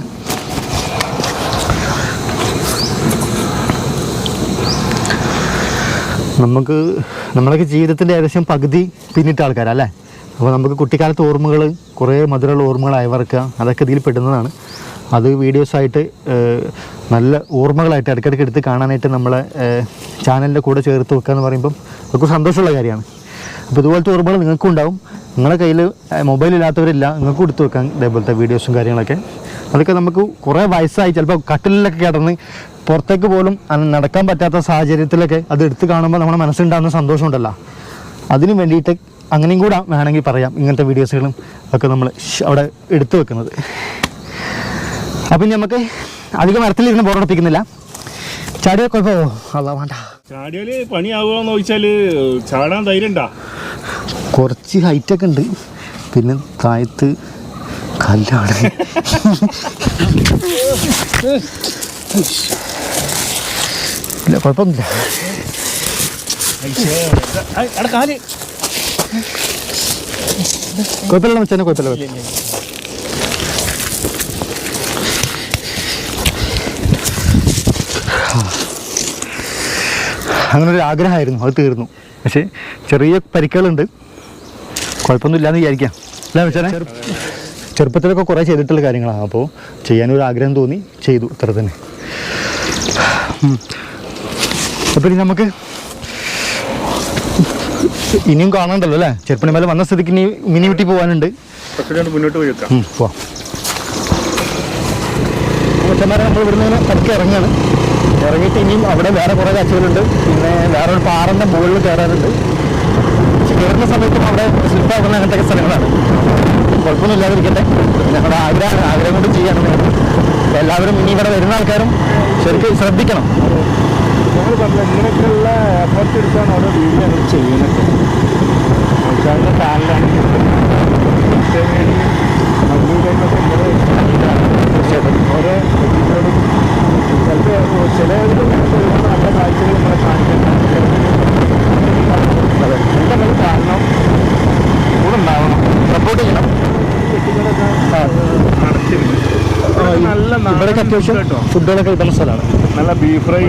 നമ്മളൊക്കെ ജീവിതത്തിൻ്റെ ഏകദേശം പകുതി പിന്നിട്ട ആൾക്കാരല്ലേ. അപ്പോൾ നമുക്ക് കുട്ടിക്കാലത്ത് ഓർമ്മകൾ, കുറേ മധുരമുള്ള ഓർമ്മകൾ അയവറക്കുക, അതൊക്കെ ഇതിൽ പെടുന്നതാണ്. അത് വീഡിയോസായിട്ട് നല്ല ഓർമ്മകളായിട്ട് ഇടയ്ക്കിടയ്ക്ക് എടുത്ത് കാണാനായിട്ട് നമ്മളെ ചാനലിൻ്റെ കൂടെ ചേർത്ത് വെക്കുക എന്ന് പറയുമ്പം അതൊക്കെ സന്തോഷമുള്ള കാര്യമാണ്. അപ്പോൾ ഇതുപോലത്തെ ഓർമ്മകൾ നിങ്ങൾക്കും ഉണ്ടാവും. നിങ്ങളുടെ കയ്യിൽ മൊബൈൽ ഇല്ലാത്തവരില്ല, നിങ്ങൾക്കും എടുത്ത് വെക്കാം ഇതേപോലത്തെ വീഡിയോസും കാര്യങ്ങളൊക്കെ. അതൊക്കെ നമുക്ക് കുറേ വയസ്സായി ചിലപ്പോൾ കട്ടിലൊക്കെ കിടന്ന് പുറത്തേക്ക് പോലും നടക്കാൻ പറ്റാത്ത സാഹചര്യത്തിലൊക്കെ അത് എടുത്ത് കാണുമ്പോൾ നമ്മുടെ മനസ്സിലുണ്ടാകുന്ന സന്തോഷമുണ്ടല്ലോ, അതിന് വേണ്ടിയിട്ട് അങ്ങനെയും കൂടെ വേണമെങ്കിൽ പറയാം ഇങ്ങനത്തെ വീഡിയോസുകളും ഒക്കെ നമ്മൾ അവിടെ എടുത്തു വെക്കുന്നത്. അപ്പം നമുക്ക് അധികം മരത്തിലിരുന്ന് ബോറടിപ്പിക്കുന്നില്ല. ചാടിയാൽ കുഴപ്പമോ? അല്ല വേണ്ട. ചാടിയാല് പണിയാവുകയെന്ന് ചോദിച്ചാല് ചാടാൻ ധൈര്യം ഉണ്ടാ? കുറച്ച് ഹൈറ്റൊക്കെ ഉണ്ട്, പിന്നെ താഴത്ത് കല്ലാണ്. ഇല്ല കുഴപ്പമൊന്നുമില്ല. അവിടെ കാല് കുഴപ്പമില്ല മച്ചാനെ, കുഴപ്പമില്ല. അങ്ങനെ ഒരു ആഗ്രഹമായിരുന്നു, അത് തീർന്നു. പക്ഷേ ചെറിയ പരിക്കുകളുണ്ട്, കുഴപ്പമൊന്നുമില്ലാന്ന് വിചാരിക്കാം അല്ലേ മച്ചാനെ? ചെറുപ്പത്തിലൊക്കെ കുറേ ചെയ്തിട്ടുള്ള കാര്യങ്ങളാണ്, അപ്പോൾ ചെയ്യാനൊരു ആഗ്രഹം തോന്നി, ചെയ്തു, അത്ര തന്നെ. അപ്പോൾ ഇനി നമുക്ക് ഇനിയും കാണണ്ടല്ലോ അല്ലേ? ചെറുപ്പണിമല വന്ന സ്ഥിതിക്ക് ഇനി മിനി ഊട്ടി പോകാനുണ്ട്. മുന്നോട്ട് പോയി വെക്കാം. പോവാം. മച്ചന്മാരെ നമ്മൾ ഇവിടുന്ന് പതുക്കെ ഇറങ്ങുകയാണ്. ഇറങ്ങിയിട്ട് ഇനിയും അവിടെ വേറെ കുറേ കാഴ്ചകളുണ്ട്. പിന്നെ വേറെ ഒരു പാറൻ്റെ മുകളിൽ കയറാനുണ്ട്. പക്ഷെ കയറുന്ന സമയത്തും അവിടെ സ്ലിപ്പാകുന്ന അങ്ങനത്തെ സ്ഥലങ്ങളാണ്. കുഴപ്പമൊന്നും ഇല്ലാതിരിക്കട്ടെ. ഞങ്ങളുടെ ആഗ്രഹം കൊണ്ട് ചെയ്യണം. എല്ലാവരും ഇനി ഇവിടെ വരുന്ന ആൾക്കാരും ശരിക്കും ശ്രദ്ധിക്കണം. നമ്മൾ പറഞ്ഞ ഇങ്ങനെയൊക്കെയുള്ള എഫർട്ട് എടുത്താണ് ഓരോ വീഡിയോ ഞങ്ങൾ ചെയ്യുന്നത്. ആൾക്കാരുടെ ചാനലാണെങ്കിൽ ഓരോ എപ്പിസോഡും ചിലപ്പോൾ ചില നല്ല കാഴ്ചകൾ നമ്മളെ കാണിക്കാൻ എന്തെങ്കിലും കാരണം കൂടെ ഉണ്ടാവണം, സപ്പോർട്ട് ചെയ്യണം. ഇവിടേക്ക് അത്യാവശ്യം ഫുഡുകളൊക്കെ കിട്ടുന്ന സ്ഥലമാണ്. നല്ല ബീഫ് ഫ്രൈ,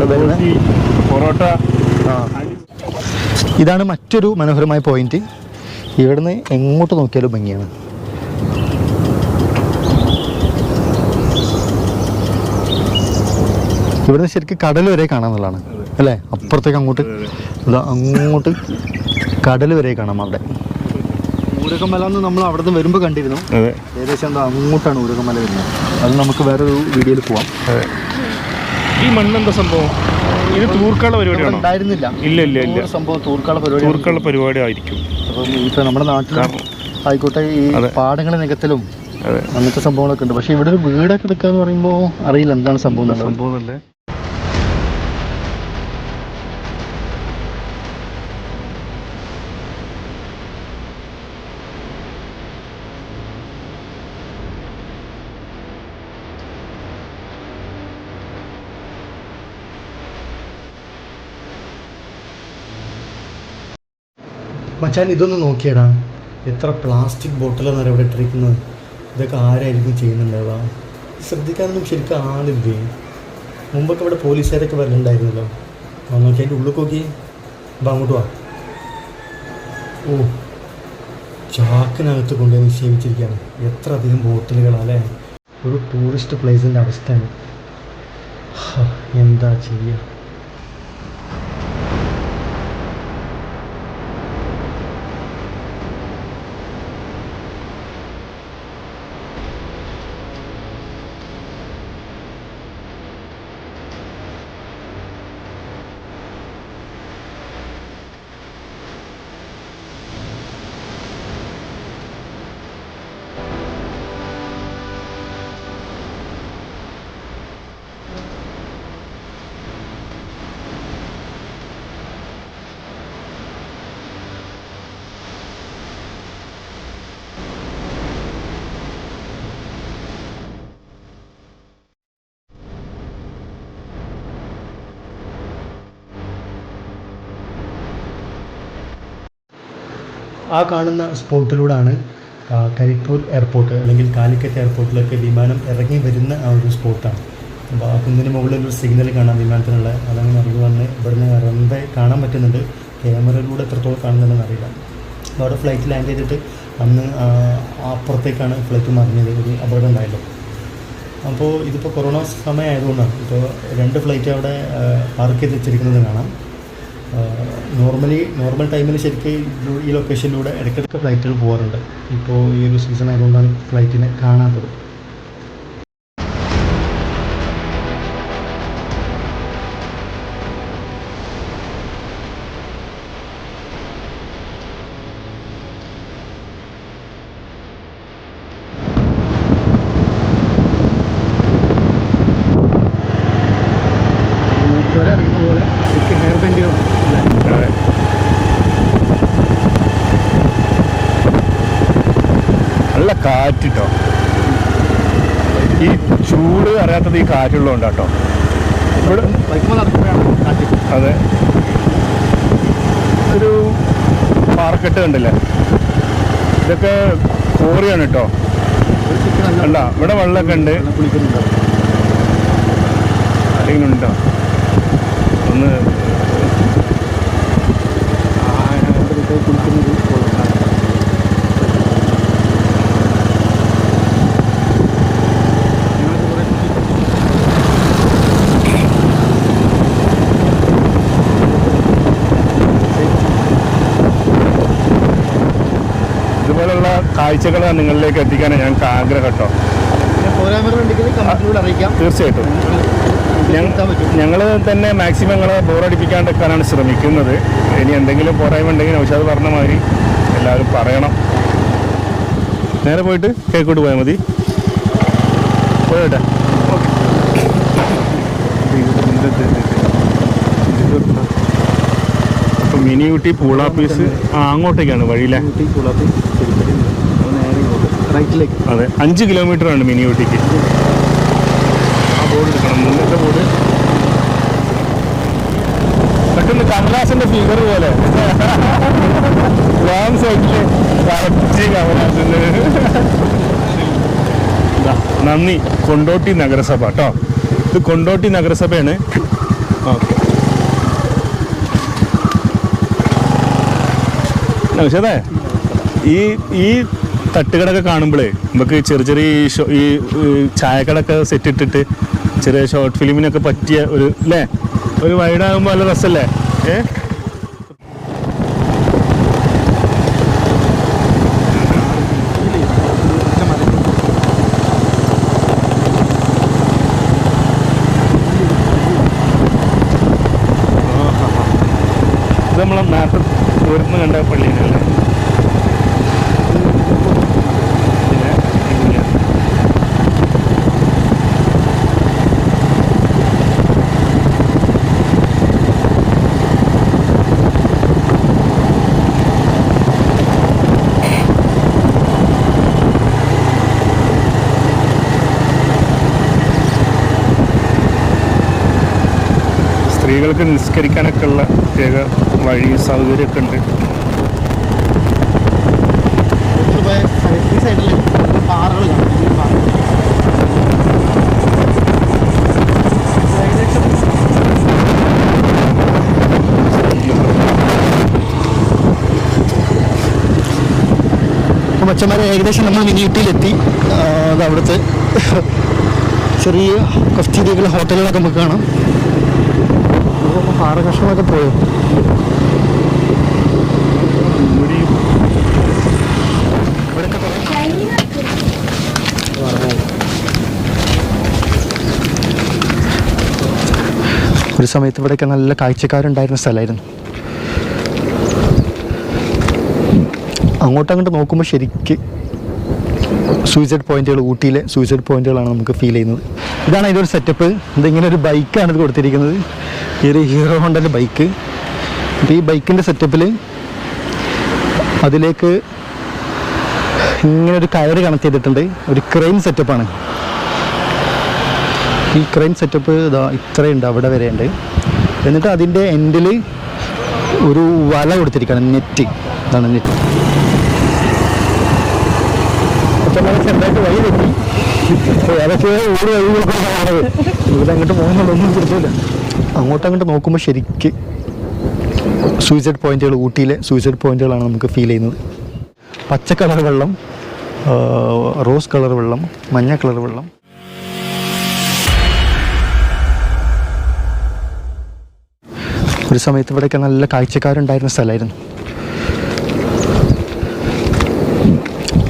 പൊറോട്ട. ഇതാണ് മറ്റൊരു മനോഹരമായ പോയിന്റ്. ഇവിടുന്ന് എങ്ങോട്ട് നോക്കിയാലും ഭംഗിയാണ്. ഇവിടുന്ന് ശരിക്കും കടൽ വരെ കാണാമെന്നുള്ളതാണ് അല്ലേ? അപ്പുറത്തേക്ക് അങ്ങോട്ട് അങ്ങോട്ട് കടൽ വരെ കാണാം. അവിടെ ഊരകമല എന്ന് നമ്മൾ അവിടെ നിന്ന് വരുമ്പോൾ കണ്ടിരുന്നു. ഏകദേശം എന്താ അങ്ങോട്ടാണ് ഊരകമല വരുന്നത്. അത് നമുക്ക് വേറൊരു വീഡിയോയിൽ പോവാം. ഈ മണ്ണെന്താ സംഭവം? ഇത് തൂർക്കാനുള്ള പരിപാടിയാണോ? ഉണ്ടായിരുന്നില്ല. ഇല്ല. സംഭവം തൂർക്കാനുള്ള പരിപാടി ആയിരിക്കും. അപ്പം ഇപ്പം നമ്മുടെ നാട്ടിൽ ആയിക്കോട്ടെ ഈ പാടങ്ങൾ നികത്തലും അങ്ങനത്തെ സംഭവങ്ങളൊക്കെ ഉണ്ട്. പക്ഷെ ഇവിടെ ഒരു വീടൊക്കെ എടുക്കാന്ന് പറയുമ്പോൾ അറിയില്ല എന്താണ് സംഭവം അല്ലേ. മച്ചാൻ ഇതൊന്ന് നോക്കിയടാ, എത്ര പ്ലാസ്റ്റിക് ബോട്ടിലാണ് ഇവിടെ ഇട്ടിരിക്കുന്നത്. ഇതൊക്കെ ആരായിരിക്കും ചെയ്യുന്നുണ്ടാവുക? ശ്രദ്ധിക്കാനൊന്നും ശരിക്കും ആളില്ലേ? മുമ്പൊക്കെ ഇവിടെ പോലീസുകാരൊക്കെ വരലുണ്ടായിരുന്നല്ലോ. നോക്കി അതിൻ്റെ ഉള്ളിൽ നോക്കി. അപ്പം അങ്ങോട്ട് വാ. ഓ, ചാക്കിനകത്ത് കൊണ്ടുപോയി നിക്ഷേപിച്ചിരിക്കുകയാണ്. എത്ര അധികം ബോട്ടിലുകളല്ലേ. ഒരു ടൂറിസ്റ്റ് പ്ലേസിൻ്റെ അവസ്ഥയാണ്. എന്താ ചെയ്യുക? ആ കാണുന്ന സ്പോട്ടിലൂടെയാണ് കരിപ്പൂർ എയർപോർട്ട് അല്ലെങ്കിൽ കാലിക്കറ്റ് എയർപോർട്ടിലേക്ക് വിമാനം ഇറങ്ങി വരുന്ന ആ ഒരു സ്പോട്ടാണ്. അപ്പോൾ ആ കുന്നിന് മുകളിലൊരു സിഗ്നൽ കാണാം വിമാനത്തിനുള്ള. അതങ്ങനെ ഇറങ്ങി വന്ന് ഇവിടുന്ന് റൺവേ കാണാൻ പറ്റുന്നുണ്ട്. ക്യാമറയിലൂടെ എത്രത്തോളം കാണുന്നുണ്ടെന്ന് അറിയില്ല. അപ്പോൾ അവിടെ ഫ്ലൈറ്റ് ലാൻഡ് ചെയ്തിട്ട് അന്ന് അപ്പുറത്തേക്കാണ് ഫ്ലൈറ്റ് മറിഞ്ഞത്. ഒരു അപകടം ഉണ്ടായല്ലോ. അപ്പോൾ ഇതിപ്പോൾ കൊറോണ സമയമായതുകൊണ്ടാണ് ഇപ്പോൾ 2 ഫ്ലൈറ്റ് അവിടെ പാർക്ക് ചെയ്ത് വെച്ചിരിക്കുന്നത് കാണാം. നോർമൽ ടൈമിൽ ശരിക്കും ഈ ലൊക്കേഷനിലൂടെ ഇടയ്ക്കിടയ്ക്ക് ഫ്ലൈറ്റുകൾ പോകാറുണ്ട്. ഇപ്പോൾ ഈ ഒരു സീസൺ ആയതുകൊണ്ടാണ് ഫ്ലൈറ്റിനെ കാണാത്തത്. ഹെയർ ബാൻഡുകൾ നല്ല കാറ്റിട്ടോ. ഈ ചൂട് അറിയാത്തത് ഈ കാറ്റുള്ളതുകൊണ്ട് കേട്ടോ. ഇവിടെ ബൈക്കുമ്പോൾ നടക്കുമ്പോഴാണ് കാറ്റ്. അതെ, ഇതൊരു പാറക്കെട്ട് കണ്ടില്ലേ, ഇതൊക്കെ കോറിയാണ് കേട്ടോ. അല്ല ഇവിടെ വെള്ളമൊക്കെ ഉണ്ട്. ആരെങ്കിലും ഉണ്ടോ ഒന്ന്? ഇതുപോലുള്ള കാഴ്ചകൾ നിങ്ങളിലേക്ക് എത്തിക്കാനാണ് ഞങ്ങൾക്ക് ആഗ്രഹം കേട്ടോ. തീർച്ചയായിട്ടും ഞങ്ങൾ തന്നെ മാക്സിമം ഞങ്ങളെ ബോറടിപ്പിക്കാണ്ടിരിക്കാനാണ് ശ്രമിക്കുന്നത്. ഇനി എന്തെങ്കിലും പോരായ്മ ഉണ്ടെങ്കിൽ നൗഷാദ് പറഞ്ഞ മാതിരി എല്ലാവരും പറയണം. നേരെ പോയിട്ട് കേക്കോട്ട് പോയാൽ മതി. പോയിട്ടെ. അപ്പം മിനി ഊട്ടി പൂളാപ്പീസ് അങ്ങോട്ടേക്കാണ് വഴിയിലെ. അതെ 5 കിലോമീറ്ററാണ് മിനി ഊട്ടിക്ക്. ആ ബോർഡ് എടുക്കണം, മുന്നത്തെ ബോർഡ്. പെട്ടെന്ന് കമലാസന്റെ ഫിഗർ പോലെ ലോങ് സൈഡില് കറക്റ്റ് കമലാസന്റെ. നന്ദി. കൊണ്ടോട്ടി നഗരസഭ കേട്ടോ. ഇത് കൊണ്ടോട്ടി നഗരസഭയാണ്. ഓക്കെ നൗഷാദേ, ഈ തട്ടുകടൊക്കെ കാണുമ്പോഴേ നമുക്ക് ചെറിയ ചെറിയ ഈ ചായക്കടൊക്കെ സെറ്റ് ഇട്ടിട്ട് ചെറിയ ഷോർട്ട് ഫിലിമിനൊക്കെ പറ്റിയ ഒരു അല്ലേ, ഒരു വൈഡാകുമ്പോൾ നല്ല രസമല്ലേ? ഇത് നമ്മളെ നാട്ടിൽ ദൂരത്തുനിന്ന് കണ്ട പള്ളിയിലല്ലേ? സ്ത്രീകൾക്ക് നിസ്കരിക്കാനൊക്കെ ഉള്ള പ്രത്യേക വഴി സൗകര്യമൊക്കെ ഉണ്ട്. മച്ചന്മാരെ ഏകദേശം നമ്മൾ മിനി ഊട്ടിയിലെത്തി. അത് അവിടുത്തെ ചെറിയ കഫ്റ്റീരിയകൾ, ഹോട്ടലുകളൊക്കെ നമുക്ക് കാണാം. പാറ കഷ്ണമൊക്കെ പോയോ? ഒരു സമയത്ത് ഇവിടെയൊക്കെ നല്ല കാഴ്ചക്കാരുണ്ടായിരുന്ന സ്ഥലമായിരുന്നു. അങ്ങോട്ടങ്ങോട്ട് നോക്കുമ്പോൾ ശരിക്ക് സൂയിസൈഡ് പോയിന്റുകൾ, ഊട്ടിയിലെ സൂയിസൈഡ് പോയിന്റുകളാണ് നമുക്ക് ഫീൽ ചെയ്യുന്നത്. ഇതാണ് ഇതിൻ്റെ ഒരു സെറ്റപ്പ്. ഇതിങ്ങനെ ഒരു ബൈക്കാണ് ഇത് കൊടുത്തിരിക്കുന്നത്, ഈ ഒരു ഹീറോ ഹോണ്ടൻ്റെ ബൈക്ക്. അപ്പോൾ ഈ ബൈക്കിൻ്റെ സെറ്റപ്പിൽ അതിലേക്ക് ഇങ്ങനെ ഒരു കയറ് കണക്ട് ചെയ്തിട്ടുണ്ട്. ഒരു ക്രെയിൻ സെറ്റപ്പാണ്. ഈ ക്രെയിൻ സെറ്റപ്പ് ഇതാ ഇത്രയുണ്ട്, അവിടെ വരെ ഉണ്ട്. എന്നിട്ട് അതിൻ്റെ എൻഡിൽ ഒരു വല കൊടുത്തിരിക്കുകയാണ്, നെറ്റ്. ഇതാണ് നെറ്റ്. ചെറുതായിട്ട് വഴി തെറ്റി, ഏതൊക്കെ ഓട് വഴികളൊക്കെ കാണുന്നത്. ഇവിടെ അങ്ങോട്ട് പോകുന്നുള്ളൊന്നും കൊടുത്തില്ല. അങ്ങോട്ടങ്ങോട്ട് നോക്കുമ്പോൾ ശരിക്ക് സൂയിസൈഡ് പോയിന്റുകൾ, ഊട്ടിയിലെ സൂയിസൈഡ് പോയിന്റുകളാണ് നമുക്ക് ഫീൽ ചെയ്യുന്നത്. പച്ച കളർ വെള്ളം, റോസ് കളർ വെള്ളം, മഞ്ഞ കളർ വെള്ളം. ഒരു സമയത്ത് ഇവിടെയൊക്കെ നല്ല കാഴ്ചക്കാരുണ്ടായിരുന്ന സ്ഥലമായിരുന്നു.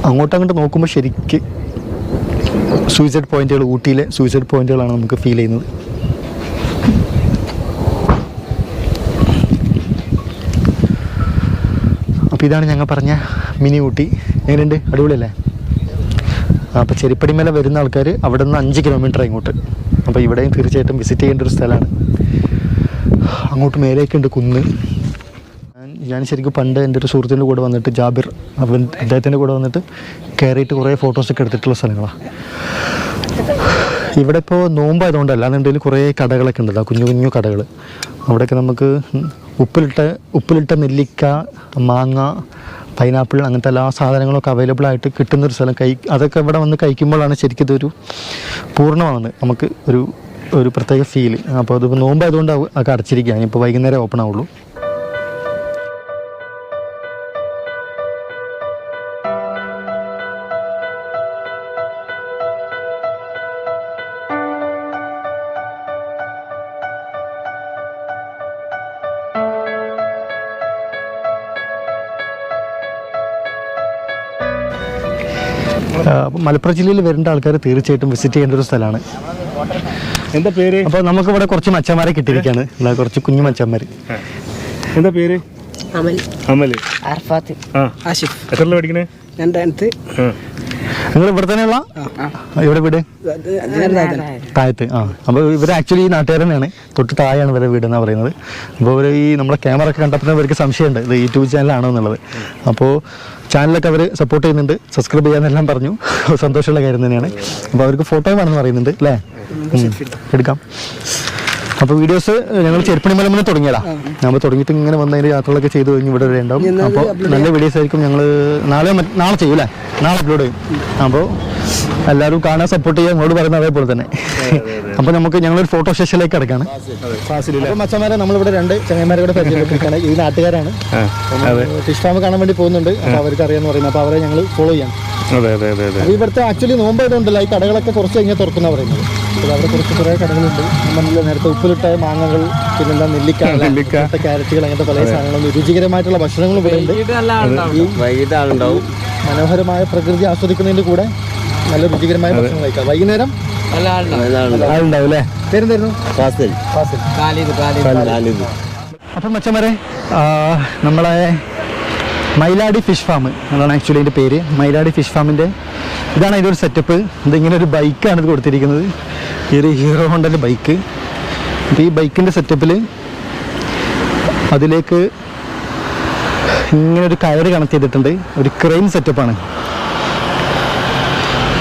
അങ്ങോട്ടങ്ങോട്ട് നോക്കുമ്പോൾ ശരിക്ക് സൂയിസൈഡ് പോയിന്റുകൾ, ഊട്ടിയിലെ സൂയിസൈഡ് പോയിന്റുകളാണ് നമുക്ക് ഫീൽ ചെയ്യുന്നത്. അപ്പോൾ ഇതാണ് ഞങ്ങൾ പറഞ്ഞ മിനി ഊട്ടി. എങ്ങനെയുണ്ട്? അടിപൊളിയല്ലേ? അപ്പോൾ ചെരിപ്പടിമല വരുന്ന ആൾക്കാർ അവിടെ നിന്ന് 5 കിലോമീറ്റർ ഇങ്ങോട്ട്. അപ്പോൾ ഇവിടെയും തീർച്ചയായിട്ടും വിസിറ്റ് ചെയ്യേണ്ട ഒരു സ്ഥലമാണ്. അങ്ങോട്ട് മേലേക്കുണ്ട് കുന്ന്. ഞാൻ ശരിക്കും പണ്ട് എൻ്റെ ഒരു സുഹൃത്തിൻ്റെ കൂടെ വന്നിട്ട്, ജാബിർ, അദ്ദേഹത്തിൻ്റെ കൂടെ വന്നിട്ട് കയറിയിട്ട് കുറേ ഫോട്ടോസൊക്കെ എടുത്തിട്ടുള്ള സ്ഥലങ്ങളാണ്. ഇവിടെ ഇപ്പോൾ നോമ്പായതുകൊണ്ടല്ല, എന്നുണ്ടെങ്കിൽ കുറേ കടകളൊക്കെ ഉണ്ട്, കുഞ്ഞു കുഞ്ഞു കടകൾ. അവിടെയൊക്കെ നമുക്ക് ഉപ്പിലിട്ട നെല്ലിക്ക, മാങ്ങ, പൈനാപ്പിൾ, അങ്ങനത്തെ എല്ലാ സാധനങ്ങളൊക്കെ അവൈലബിൾ ആയിട്ട് കിട്ടുന്നൊരു സ്ഥലം. അതൊക്കെ ഇവിടെ വന്ന് കഴിക്കുമ്പോഴാണ് ശരിക്കും ഇതൊരു പൂർണ്ണമാകുന്നത്, നമുക്ക് ഒരു പ്രത്യേക ഫീല്. അപ്പോൾ അതിപ്പോൾ നോമ്പായതുകൊണ്ട് ഒക്കെ അടച്ചിരിക്കുകയാണ്, ഇപ്പോൾ വൈകുന്നേരം ഓപ്പൺ ആവുള്ളൂ. അപ്പോൾ മലപ്പുറം ജില്ലയിൽ വരേണ്ട ആൾക്കാർ തീർച്ചയായിട്ടും വിസിറ്റ് ചെയ്യേണ്ട ഒരു സ്ഥലമാണ്. എന്താ പേര്? അപ്പോൾ നമുക്കിവിടെ കുറച്ച് മച്ചന്മാരെ കിട്ടിയിരിക്കുകയാണ്, കുറച്ച് കുഞ്ഞു മച്ചന്മാർ. എന്താ പേര്? അമൽ, അർഫാത്ത്, ആഷിഫ്. എത്ര പഠിക്കണേ? നിങ്ങൾ ഇവിടെ തന്നെയുള്ള ഇവിടെ വീട് താഴത്ത്? അപ്പോൾ ഇവർ ആക്ച്വലി ഈ നാട്ടുകാർ തന്നെയാണ്, തൊട്ട് താഴെയാണ് ഇവരെ വീട് എന്നാണ് പറയുന്നത്. അപ്പോൾ ഇവർ ഈ നമ്മളെ ക്യാമറ ഒക്കെ കണ്ടപ്പോൾ ഇവർക്ക് സംശയമുണ്ട് ഇത് യൂട്യൂബ് ചാനലാണോ എന്നുള്ളത്. അപ്പോൾ ചാനലൊക്കെ അവർ സപ്പോർട്ട് ചെയ്യുന്നുണ്ട്, സബ്സ്ക്രൈബ് ചെയ്യാന്നെല്ലാം പറഞ്ഞു, സന്തോഷമുള്ള കാര്യം തന്നെയാണ്. അപ്പോൾ അവർക്ക് ഫോട്ടോ വേണമെന്ന് പറയുന്നുണ്ട് അല്ലേ? എടുക്കാം. അപ്പോൾ വീഡിയോസ് ഞങ്ങൾ ചെറുപ്പണിമല മുന്നേ തുടങ്ങിയതാ, നമ്മൾ തുടങ്ങിയിട്ട് ഇങ്ങനെ വന്നതിൻ്റെ യാത്രകളൊക്കെ ചെയ്ത് കഴിഞ്ഞ് ഇവിടെ വരെ ഉണ്ടാവും. അപ്പോൾ നല്ല വീഡിയോസ് ആയിരിക്കും ഞങ്ങൾ നാളെ ചെയ്യും അല്ലേ? നാളെ അപ്ലോഡ് ചെയ്യും. അപ്പോൾ എല്ലാവരും കാണാൻ സപ്പോർട്ട് ചെയ്യാൻ ഞങ്ങളോട് പറയുന്നത് അതേപോലെ തന്നെ. അപ്പോൾ നമുക്ക് ഞങ്ങളൊരു ഫോട്ടോ സെഷനിലേക്ക് കിടക്കാണ്. അപ്പോൾ മച്ചന്മാരെ നമ്മളിവിടെ 2 ചങ്ങന്മാരെ കൂടെ പരിചയപ്പെട്ടിരിക്കുകയാണ്. ഈ നാട്ടുകാരാണ്, ഫിഷ് ഫാം കാണാൻ വേണ്ടി പോകുന്നുണ്ട്. അപ്പോൾ അവർക്ക് അറിയാമെന്ന് പറയുന്നത്, അപ്പോൾ അവരെ ഞങ്ങൾ ഫോളോ ചെയ്യാം. അപ്പോൾ ഇവിടുത്തെ ആക്ച്വലി നോമ്പായതുകൊണ്ടല്ല ഈ കടകളൊക്കെ കുറച്ച് കഴിഞ്ഞാൽ തുറക്കുന്ന പറയുന്നത്. അപ്പോൾ അവിടെ കുറേ കടകളുണ്ട്. നമ്മൾ നേരത്തെ ഉപ്പിലിട്ട മാങ്ങകൾ, പിന്നെന്താ നെല്ലിക്ക, ക്യാരറ്റുകൾ, അങ്ങനത്തെ പല സാധനങ്ങളും രുചികരമായിട്ടുള്ള ഭക്ഷണങ്ങളും ഇവിടെ ഉണ്ട്. ഈ മനോഹരമായ പ്രകൃതി ആസ്വദിക്കുന്നതിൻ്റെ കൂടെ നല്ല രുചികരമായ ഭക്ഷണം കഴിക്കാം. വൈകുന്നേരം ആളുണ്ടാവും അല്ലേ? പേരെന്തായിരുന്നു? അപ്പം മച്ചന്മാരെ, നമ്മളെ മൈലാടി ഫിഷ് ഫാം എന്നാണ് ആക്ച്വലി അതിൻ്റെ പേര്. മൈലാടി ഫിഷ് ഫാമിൻ്റെ ഇതാണ് അതിൻ്റെ ഒരു സെറ്റപ്പ്. ഇതിങ്ങനെ ഒരു ബൈക്കാണ് ഇത് കൊടുത്തിരിക്കുന്നത്, ഈ ഒരു ഹീറോ ഹോണ്ടൻ്റെ ബൈക്ക്. അപ്പോൾ ഈ ബൈക്കിൻ്റെ സെറ്റപ്പിൽ അതിലേക്ക് ഇങ്ങനെ ഒരു കയറ് കണക്ട് ചെയ്തിട്ടുണ്ട്. ഒരു ക്രെയിൻ സെറ്റപ്പാണ്.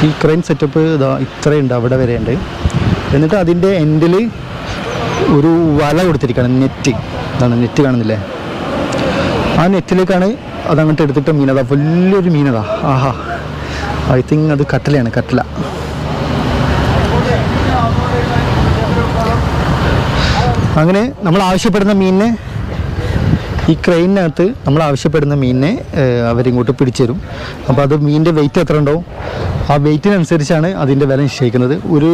ഈ ക്രെയിൻ സെറ്റപ്പ് ഇതാ ഇത്രയുണ്ട്, അവിടെ വരെ ഉണ്ട്. എന്നിട്ട് അതിൻ്റെ എൻഡിൽ ഒരു വല കൊടുത്തിരിക്കുകയാണ്, നെറ്റ്. ഇതാണ് നെറ്റ്, കാണുന്നില്ലേ? ആ നെറ്റിലേക്കാണ് അതങ്ങോട്ട് എടുത്തിട്ട് മീനതാ, വലിയൊരു മീനതാ. ആഹാ, ഐ തിങ്ക് അത് കട്ടലയാണ്, കട്ടല. അങ്ങനെ നമ്മൾ ആവശ്യപ്പെടുന്ന മീനിനെ ഈ ക്രെയിനകത്ത് നമ്മൾ ആവശ്യപ്പെടുന്ന മീനിനെ അവരിങ്ങോട്ട് പിടിച്ചു തരും. അപ്പോൾ അത് മീനിൻ്റെ വെയിറ്റ് എത്ര ഉണ്ടോ ആ വെയിറ്റിനനുസരിച്ചാണ് അതിൻ്റെ വില നിശ്ചയിക്കുന്നത്. ഒരു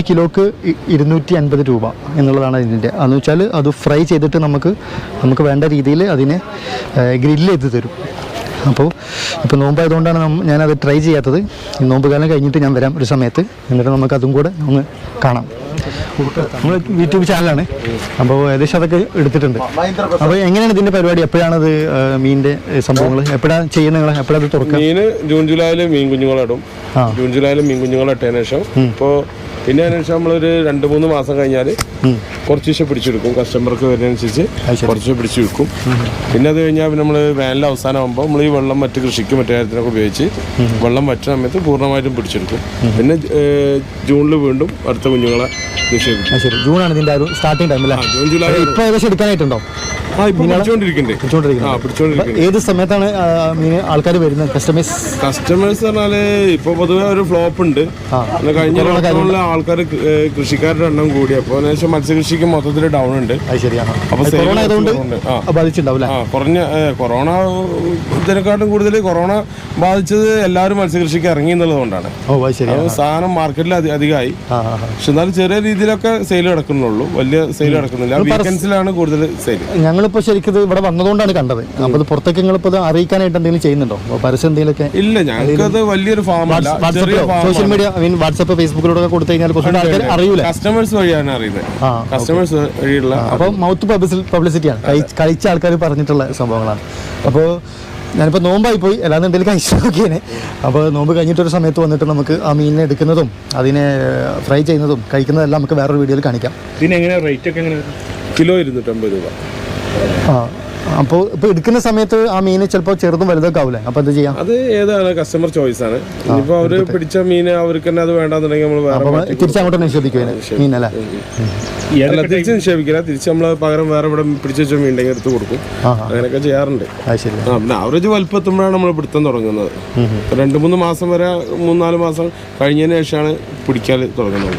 കിലോക്ക് 250 രൂപ എന്നുള്ളതാണ് അതിൻ്റെ. അതെന്ന് വെച്ചാൽ അത് ഫ്രൈ ചെയ്തിട്ട് നമുക്ക് വേണ്ട രീതിയിൽ അതിനെ ഗ്രില്ല് ചെയ്ത് തരും. ഇപ്പോൾ നോമ്പായതുകൊണ്ടാണ് ഞാനത് ട്രൈ ചെയ്യാത്തത്. നോമ്പ് കാലം കഴിഞ്ഞിട്ട് ഞാൻ വരാം ഒരു സമയത്ത്, എന്നിട്ട് നമുക്ക് അതും കൂടെ ഒന്ന് കാണാം. നമ്മൾ യൂട്യൂബ് ചാനലാണ്, അപ്പോൾ ഏകദേശം അതൊക്കെ എടുത്തിട്ടുണ്ട്. അപ്പോൾ എങ്ങനെയാണ് ഇതിൻ്റെ പരിപാടി? എപ്പോഴാണത് മീനിൻ്റെ സംഭവങ്ങൾ എപ്പോഴാണ് ചെയ്യുന്നത്? നിങ്ങൾ എപ്പോഴാണ് അത് തുറക്കുക? മീൻ ജൂൺ ജൂലൈയിൽ മീൻ കുഞ്ഞുങ്ങളിടും. ജൂൺ ജൂലൈയിൽ മീൻ കുഞ്ഞുങ്ങളിട്ടതിന് ശേഷം ഇപ്പോൾ പിന്നെ അതിനുശേഷം നമ്മളൊരു 2-3 മാസം കഴിഞ്ഞാൽ കുറച്ച് ദിവസം പിടിച്ചെടുക്കും. കസ്റ്റമർക്ക് വരുന്നതനുസരിച്ച് കുറച്ച് പിടിച്ചു വെക്കും. പിന്നെ അത് കഴിഞ്ഞാൽ നമ്മൾ വേനൽ അവസാനമാകുമ്പോൾ നമ്മൾ ഈ വെള്ളം മറ്റ് കൃഷിക്കും മറ്റു കാര്യത്തിനൊക്കെ ഉപയോഗിച്ച് വെള്ളം വറ്റുന്ന സമയത്ത് പൂർണ്ണമായിട്ടും പിടിച്ചെടുക്കും. പിന്നെ ജൂണിൽ വീണ്ടും അടുത്ത കുഞ്ഞുങ്ങളെ നിക്ഷേപിക്കും. ശരി, ജൂണാണ് ഇതിൻ്റെ ഒരു സ്റ്റാർട്ടിംഗ് ടൈം അല്ലേ? ജൂൺ ജൂലൈ ഇപ്പോൾ ഏകദേശം എടുക്കാനായിട്ടുണ്ടോ? ഏത് സമയത്താണ് ആൾക്കാർ വരുന്നത്? കസ്റ്റമേഴ്സ് പറഞ്ഞാല് ഇപ്പൊ പൊതുവെ ഒരു ഫ്ലോപ്പ് ഉണ്ട്. കഴിഞ്ഞ ആൾക്കാർ കൃഷിക്കാരുടെ എണ്ണം കൂടി, അപ്പൊ ഏകദേശം മത്സ്യകൃഷിക്ക് മൊത്തത്തിൽ ഡൗൺ ഉണ്ട്. അപ്പൊ കൊറോണ ഇതിനെക്കാട്ടും കൂടുതൽ കൊറോണ ബാധിച്ചത് എല്ലാവരും മത്സ്യകൃഷിക്ക് ഇറങ്ങി എന്നുള്ളതുകൊണ്ടാണ്. സാധനം മാർക്കറ്റിൽ അധികമായി. പക്ഷെ എന്നാലും ചെറിയ രീതിയിലൊക്കെ സെയിൽ നടക്കുന്നുള്ളൂ, വലിയ സെയിൽ നടക്കുന്നില്ല. വീക്കെൻഡ്സിലാണ് കൂടുതൽ സെയിൽ. ഞങ്ങളിപ്പോൾ ശരിക്കും ഇവിടെ വന്നതുകൊണ്ടാണ് കണ്ടത്. അപ്പോൾ ഇത് പുറത്തേക്ക് നിങ്ങളിപ്പോൾ അറിയിക്കാനായിട്ട് എന്തെങ്കിലും ചെയ്യുന്നുണ്ടോ? പരസ്യം എന്തെങ്കിലുമൊക്കെ? ഇല്ല, ഞങ്ങൾക്കത് വലിയൊരു ഫാമല്ല. സോഷ്യൽ മീഡിയ വാട്സാപ്പ് ഫേസ്ബുക്കിലൂടെ കൊടുത്തു കഴിഞ്ഞാൽ ആൾക്കാർ അറിയില്ല. കസ്റ്റമേഴ്സ് വഴിയാണ് അറിയുന്നത്. കസ്റ്റമേഴ്സ് വഴിയുള്ള അപ്പോൾ മൗത്ത് പബ്ലിസിറ്റിയാണ്, കഴിച്ച ആൾക്കാർ പറഞ്ഞിട്ടുള്ള സംഭവങ്ങളാണ്. അപ്പോൾ ഞാനിപ്പോൾ നോമ്പായി പോയി, അല്ലാതെ എന്തെങ്കിലും കഴിച്ചു നോക്കിയേനെ. അപ്പോൾ നോമ്പ് കഴിഞ്ഞിട്ടൊരു സമയത്ത് വന്നിട്ട് നമുക്ക് ആ മീനിനെ എടുക്കുന്നതും അതിനെ ഫ്രൈ ചെയ്യുന്നതും കഴിക്കുന്നതെല്ലാം നമുക്ക് വേറൊരു വീഡിയോയിൽ കാണിക്കാം. ഇതിനെങ്ങനെ റേറ്റ് ഒക്കെ എങ്ങനെ? കിലോ 250 രൂപ. അപ്പോൾ ഇപ്പോൾ എടുക്കുന്ന സമയത്ത് ആ മീൻ ചിലപ്പോൾ ചെറുതും വലുതൊക്കെ ആവില്ലേ, അപ്പോൾ എന്ത് ചെയ്യാം? അത് ഏതാണ് കസ്റ്റമർ ചോയ്സ് ആണ്. ഇനിയിപ്പോൾ അവർ പിടിച്ച മീൻ അവർക്ക് തന്നെ അത് വേണ്ടാന്നുണ്ടെങ്കിൽ നമ്മൾ വേറെ തിരിച്ചങ്ങോട്ട് നിക്ഷേപിക്കും മീൻ അല്ലേ? അല്ല, തിരിച്ച് നിക്ഷേപിക്കില്ല. തിരിച്ച് നമ്മൾ പകരം വേറെ ഇവിടെ പിടിച്ചു വെച്ച മീൻ ഉണ്ടെങ്കിൽ എടുത്ത് കൊടുക്കും. അങ്ങനെയൊക്കെ ചെയ്യാറുണ്ട്. പിന്നെ ആവറേജ് വലുപ്പം എത്തുമ്പോഴാണ് നമ്മൾ പിടുത്തം തുടങ്ങുന്നത്. 2-3 മാസം വരെ 3-4 മാസം കഴിഞ്ഞതിന് ശേഷമാണ് പിടിക്കാൻ തുടങ്ങുന്നത്.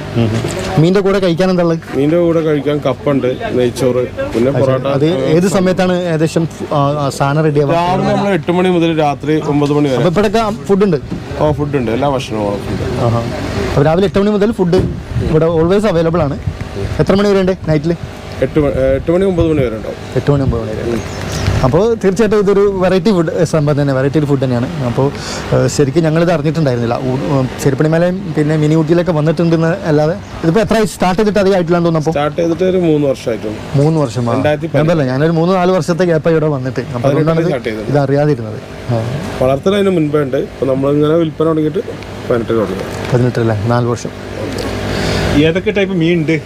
മീനിന്റെ കൂടെ കഴിക്കാൻ എന്താ ഉള്ളത്? മീനിന്റെ കൂടെ കഴിക്കാൻ കപ്പുണ്ട്, നെയ്ച്ചോറ്, പിന്നെ പൊറോട്ട. അത് ഏത് സമയത്താണ് ഏകദേശം സാധനം റെഡി ആവുക? രാവിലെ നമ്മൾ 8 മണി മുതൽ രാത്രി 9 മണി വരെ. ഇവിടെയൊക്കെ ഫുഡ് ഉണ്ട്? ഫുഡ് ഉണ്ട്, എല്ലാ ഭക്ഷണവും ഉണ്ട്. അപ്പോൾ രാവിലെ 8 മണി മുതൽ ഫുഡ് ഇവിടെ ഓൾവേസ് അവൈലബിൾ ആണ്. എത്ര മണി വരെ ഉണ്ട് നൈറ്റിൽ? 8 മണി 9 മണി വരെ ഉണ്ടാവും. 8 മണി 9 മണി വരെ. അപ്പോൾ തീർച്ചയായിട്ടും ഇതൊരു വെറൈറ്റി ഫുഡ് സംഭവം തന്നെ, വെറൈറ്റി ഫുഡ് തന്നെയാണ്. അപ്പോൾ ശരിക്കും ഞങ്ങളിത് അറിഞ്ഞിട്ടുണ്ടായിരുന്നില്ല. ചെരുപ്പണിമലയും പിന്നെ മിനി ഊട്ടിയിലൊക്കെ വന്നിട്ടുണ്ടെന്ന് അല്ലാതെ ഇതിപ്പോൾ എത്ര സ്റ്റാർട്ട് ചെയ്തിട്ട് അധികം ആയിട്ടില്ലാന്ന് തോന്നുന്നു. സ്റ്റാർട്ട് ചെയ്തിട്ട് ഒരു 3 വർഷമായിട്ടുണ്ട്. 3 വർഷമാണ്. എന്തല്ല, ഞാനൊരു 3-4 വർഷത്തെ ഗ്യാപ്പായി ഇവിടെ വന്നിട്ട്. അപ്പോൾ അതുകൊണ്ടാണ് ഇത് അറിയാതിരുന്നത്. വളർത്തുന്നതിന് മുൻപേ ഉണ്ട്. ഇപ്പോൾ നമ്മളിങ്ങനെ വിൽപ്പന തുടങ്ങിയിട്ട് 18 അല്ലേ? 4 വർഷം. ഏതൊക്കെ ടൈപ്പ് മീൻ ഉണ്ട്?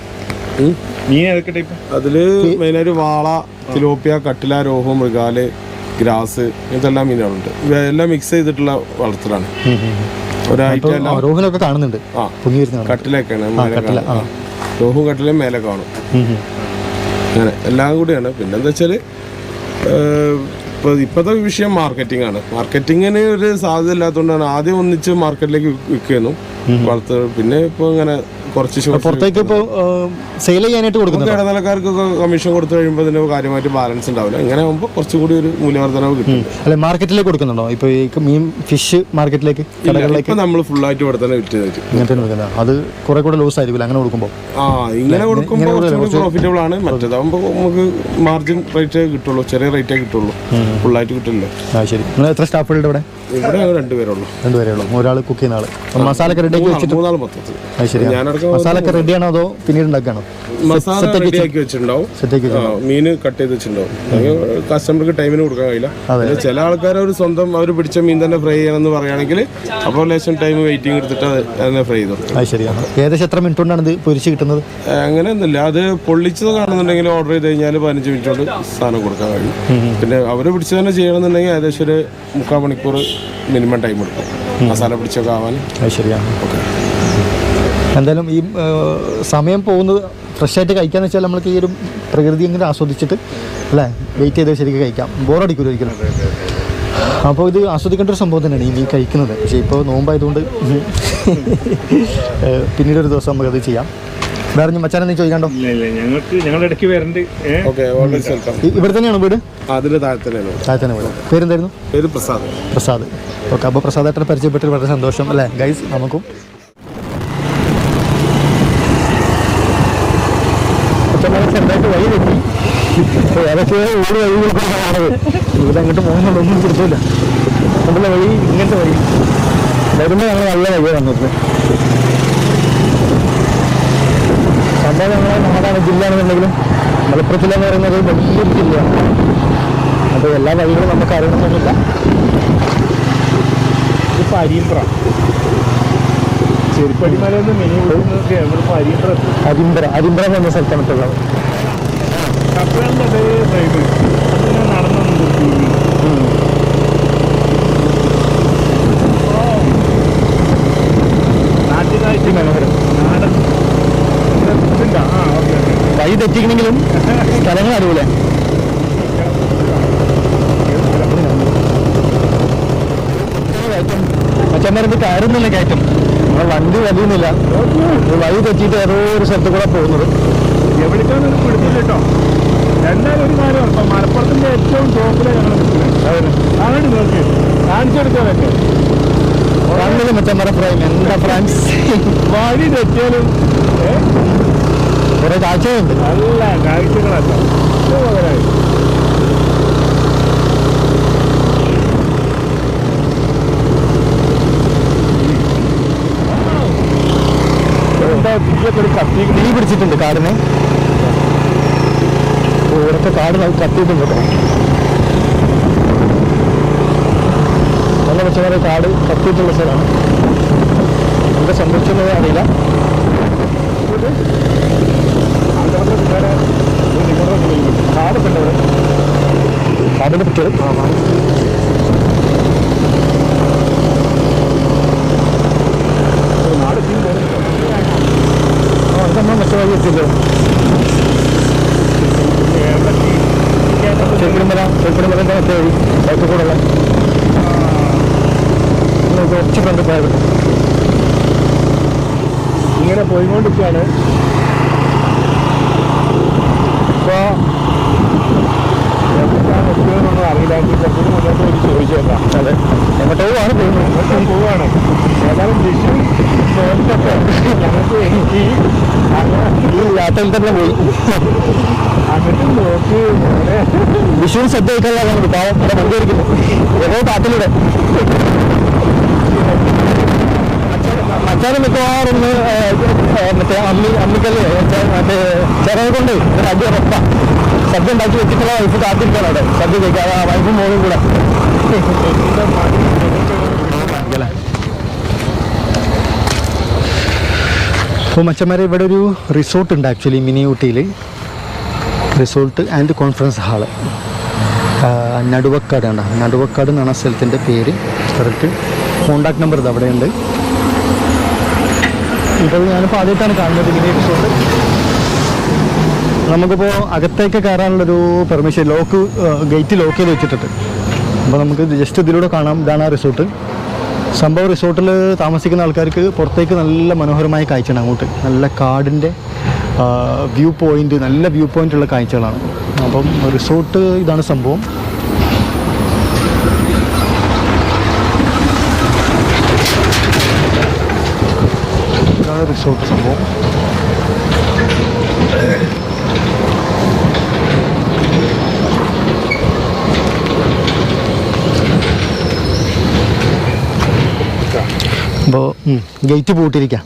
മീൻ ഏതൊക്കെ ടൈപ്പ്? അതിൽ മെയിനായിട്ട് വാള, തിലോപ്പിയ, കട്ടില, രോഹു, മൃഗാല്, ഗ്രാസ്, ഇതെല്ലാം മീനുകളുണ്ട്. എല്ലാം മിക്സ് ചെയ്തിട്ടുള്ള വളർത്തലാണ്. രോഹിലൊക്കെ കാണുന്നുണ്ട്. കട്ടിലൊക്കെയാണ് രോഹു കട്ടിലും മേലെ കാണും. അങ്ങനെ എല്ലാം കൂടിയാണ്. പിന്നെന്താ വെച്ചാൽ ഇപ്പോഴത്തെ വിഷയം മാർക്കറ്റിംഗ് ആണ്. മാർക്കറ്റിങ്ങിന് ഒരു സാധ്യത ഇല്ലാത്തതുകൊണ്ടാണ് ആദ്യം ഒന്നിച്ച് മാർക്കറ്റിലേക്ക് വിൽക്കുന്നു വളർത്ത്. പിന്നെ ഇപ്പോൾ ഇങ്ങനെ കുറച്ച് പുറത്തേക്ക് ഇപ്പോൾ സെയിൽ ചെയ്യാനായിട്ട് കൊടുക്കുന്നത് ഇടനിലക്കാർക്കൊക്കെ കമ്മീഷൻ കൊടുത്തു കഴിയുമ്പോൾ അതിന് കാര്യമായിട്ട് ബാലൻസ് ഉണ്ടാവില്ല. ഇങ്ങനെ ആകുമ്പോൾ കുറച്ചും കൂടി ഒരു മൂല്യവർദ്ധനവ് കിട്ടും. അല്ലെ, മാർക്കറ്റിലേക്ക് കൊടുക്കുന്നുണ്ടോ? ഇപ്പോൾ ഈ മീൻ ഫിഷ് മാർക്കറ്റിലേക്ക് കടകളിലേക്ക് നമ്മൾ ഫുള്ളായിട്ട് ഇവിടെ തന്നെ വിറ്റ് ഇങ്ങനത്തെ അത് കുറെ കൂടെ ലൂസ് ആയിരിക്കും അങ്ങനെ കൊടുക്കുമ്പോൾ. ഇങ്ങനെ കൊടുക്കുമ്പോൾ പ്രോഫിറ്റബിൾ ആണ്. മറ്റേതാകുമ്പോൾ നമുക്ക് മാർജിൻ റേറ്റ് കിട്ടുള്ളൂ, ചെറിയ റേറ്റേ കിട്ടുള്ളൂ, ഫുള്ളായിട്ട് കിട്ടില്ല. ശരി. നിങ്ങൾ എത്ര സ്റ്റാഫുകളുടെ ഇവിടെ? ഇവിടെ 2 പേരുള്ളൂ. 2 പേരേ ഉള്ളൂ. ഒരാൾ കുക്ക് ചെയ്യുന്ന ആള്. മസാല ഒക്കെ റെഡിയാക്കി വെച്ചിട്ട് 3 മൊത്തത്തിൽ. ശരി. മസാല ഒക്കെ റെഡിയാണോ അതോ പിന്നീട് ഉണ്ടാക്കാണോ? മസാല റെഡിയാക്കി വെച്ചിട്ടുണ്ടാവും, മീൻ കട്ട് ചെയ്ത് വെച്ചിട്ടുണ്ടാവും. കസ്റ്റമർക്ക് ടൈമിന് കൊടുക്കാൻ കഴിയില്ല. ചില ആൾക്കാർ അവർ സ്വന്തം അവർ പിടിച്ച മീൻ തന്നെ ഫ്രൈ ചെയ്യണമെന്ന് പറയുകയാണെങ്കിൽ അപ്പോൾ ലേശം ടൈം വെയിറ്റിംഗ് എടുത്തിട്ട് അതിനെ ഫ്രൈ ചെയ്തു. ശരിയാണ്. ഏകദേശം എത്ര മിനിറ്റ് കൊണ്ടാണ് ഇത് പൊരിച്ച് കിട്ടുന്നത്? അങ്ങനെയൊന്നുമില്ല. അത് പൊള്ളിച്ചത് കാണുന്നുണ്ടെങ്കിൽ ഓർഡർ ചെയ്ത് കഴിഞ്ഞാൽ 15 മിനിറ്റ് കൊണ്ട് സാധനം കൊടുക്കാൻ കഴിയും. പിന്നെ അവർ പിടിച്ച് തന്നെ ചെയ്യണമെന്നുണ്ടെങ്കിൽ ഏകദേശം ഒരു 3/4 മണിക്കൂർ മിനിമം ടൈം എടുക്കും മസാല പിടിച്ചൊക്കെ ആവാൻ. ശരിയാണ്. ഓക്കെ. എന്തായാലും ഈ സമയം പോകുന്നത് ഫ്രഷായിട്ട് കഴിക്കാന്ന് വെച്ചാൽ നമ്മൾക്ക് ഈ ഒരു പ്രകൃതി ഇങ്ങനെ ആസ്വദിച്ചിട്ട് അല്ലേ വെയിറ്റ് ചെയ്ത് ശരിക്കും കഴിക്കാം. ബോറടിക്കില്ല ഒരിക്കലും. അപ്പോൾ ഇത് ആസ്വദിക്കേണ്ട ഒരു സംഭവം തന്നെയാണ് ഈ മീൻ കഴിക്കുന്നത്. പക്ഷേ ഇപ്പോൾ നോമ്പായതുകൊണ്ട് പിന്നീട് ഒരു ദിവസം നമുക്കത് ചെയ്യാം. വേറെ മച്ചാനെന്തെങ്കിലും ചോദിക്കാണ്ടോ? ഇവിടെ തന്നെയാണോ വീട്? താഴെ വീട്. പേരെന്തായിരുന്നു? പേര് പ്രസാദ്. പ്രസാദ്. ഓക്കെ. അപ്പോൾ പ്രസാദേട്ടനെ പരിചയപ്പെട്ട് വളരെ സന്തോഷം അല്ലേ ഗൈസ്. നമുക്കും ചെറുതായിട്ട് വഴി തെറ്റി. ഏതൊക്കെ ഓട് വഴികളാണത്. ഇവിടെ അങ്ങോട്ട് പോകുന്നുണ്ടൊന്നും കൊടുത്തില്ല. നമ്മുടെ വഴി ഇങ്ങനത്തെ വഴി വരുമ്പോൾ ഞങ്ങൾ നല്ല വഴിയാണ് വന്നത്. സംഭവം നമ്മുടെ ജില്ല ആണെന്നുണ്ടെങ്കിലും മലപ്പുറം ജില്ല എന്ന് പറയുന്നത് വലിയൊരു ജില്ലയാണ്. അപ്പോൾ എല്ലാ വഴികളും നമുക്ക് അറിയണമെന്നില്ല. ഇതിപ്പോൾ അരിമ്പ്ര, ചെരുപ്പടിമലയിൽ നിന്ന് മിനി ഊട്ടിന്നൊക്കെ അരിമ്പ്ര എന്ന സ്ഥലത്താണ് ഇപ്പോൾ ഉള്ളത്. കപ്പലിൻ്റെ അതേ സൈഡ് അതിങ്ങനെ നടന്നു നാട്ടിലായിട്ട് മനോഹരം നാടൻ വഴി തെറ്റിക്കണമെങ്കിലും സ്ഥലങ്ങൾ അറിയില്ലേ. മച്ചന്മാരുടെ കയറുന്നില്ല കയറ്റം. നമ്മളെ വണ്ടി വലിയുന്നില്ല. വഴി തെറ്റിയിട്ട് ഏതോ ഒരു സ്ഥലത്ത് കൂടെ പോകുന്നത്. എവിടേക്കാണെന്ന് പിടിച്ചില്ല കേട്ടോ. എന്തായാലും ഒരു കാര്യം ഇപ്പം മലപ്പുറത്തിൻ്റെ ഏറ്റവും ടോപ്പിലാണ് ഞങ്ങൾ നിൽക്കുന്നത്. അങ്ങോട്ട് നോക്കി കാണിച്ചു കൊടുക്കാനൊക്കെ കാണുന്നില്ല മച്ചന്മാരെ ഫ്രൈം. എന്താ ഫ്രാൻസ് വഴി തെറ്റിയാലും കുറെ കാഴ്ചകളുണ്ട്. നല്ല കാഴ്ചകളല്ല പകരമായി. തീ പിടിച്ചിട്ടുണ്ട് കാടിന്. ഇവിടുത്തെ കാട് കത്തിയിട്ടുണ്ട് കേട്ടോ. നല്ല പക്ഷേ കാട് കത്തിയിട്ടുള്ള സ്ഥലമാണ്. എന്താ സംഭവിച്ചെന്നത് അറിയില്ല. കാടൊക്കെ ഉണ്ട് ഇവിടെ. നാടിൻ്റെ കുട്ടികൾ നമ്മൾ മറ്റു വഴി എത്തിയത് ചെറുപ്പടിമലൻ്റെ മറ്റേ വഴി അതിൽ കൂടെ ഉള്ള കുറച്ച് കണ്ട് പോയത് ഇങ്ങനെ പോയിക്കൊണ്ടിരിക്കുകയാണ്. ഇപ്പോൾ എവിടെയൊന്നും അറിയില്ലായിട്ട് കുറച്ചുകൂടി മുന്നോട്ട് പോയി ചോദിച്ചേക്കാം. അതെ എങ്ങോട്ടോ ആണ് പോകുന്നത്, എങ്ങോട്ടും പോവുകയാണ്. ഏതായാലും വിഷു ഞങ്ങൾക്ക് എനിക്ക് ഈ യാത്രയിൽ തന്നെ പോയി അങ്ങോട്ടും നോക്കി വിഷുവിന് ശ്രദ്ധ വയ്ക്കാനുള്ള പാവം ഇവിടെ വണ്ടി ഓടിക്കുന്നു ഏതോ കാട്ടിലൂടെ. മച്ചാനും മിക്കവാറും മറ്റേ അമ്മിക്കല്ലേ മറ്റേ ചിറകെ കൊണ്ട് ഒരു അടി ഉറപ്പാ സദ്യ ഉണ്ടാക്കി വെച്ചിട്ടുള്ള വൈഫ് കാത്തിരിക്കണം അവിടെ സദ്യ കഴിക്കാതെ ആ വൈഫും മോളും കൂടെ. അപ്പോൾ മച്ചന്മാരെ ഇവിടെ ഒരു റിസോർട്ട് ഉണ്ട് ആക്ച്വലി മിനി ഊട്ടിയിൽ. Resort and conference hall Naduvakkad ഉണ്ട്. നടുവക്കാട് എന്നാണ് സ്ഥലത്തിൻ്റെ പേര്. കറക്റ്റ് കോണ്ടാക്ട് നമ്പർ ഇത് അവിടെ ഉണ്ട്. ഇപ്പോൾ ഞാനിപ്പോൾ ആദ്യമായിട്ടാണ് കാണുന്നത് മിനി റിസോർട്ട്. നമുക്കിപ്പോൾ അകത്തേക്ക് കയറാനുള്ളൊരു പെർമിഷൻ ഗേറ്റ് ലോക്ക് ചെയ്ത് വെച്ചിട്ടുണ്ട്. അപ്പോൾ നമുക്ക് ജസ്റ്റ് ഇതിലൂടെ കാണാം. ഇതാണ് ആ റിസോർട്ട്. സംഭവം റിസോർട്ടിൽ താമസിക്കുന്ന ആൾക്കാർക്ക് പുറത്തേക്ക് നല്ല മനോഹരമായ കാഴ്ചയാണ്. അങ്ങോട്ട് നല്ല കാടിൻ്റെ വ്യൂ പോയിൻ്റ്, നല്ല വ്യൂ പോയിൻ്റുള്ള കാഴ്ചകളാണ്. അപ്പം റിസോർട്ട് ഇതാണ് സംഭവം. ഇതാണ് റിസോർട്ട് സംഭവം. അപ്പോൾ ഗേറ്റ് പൂട്ടിയിരിക്കാം.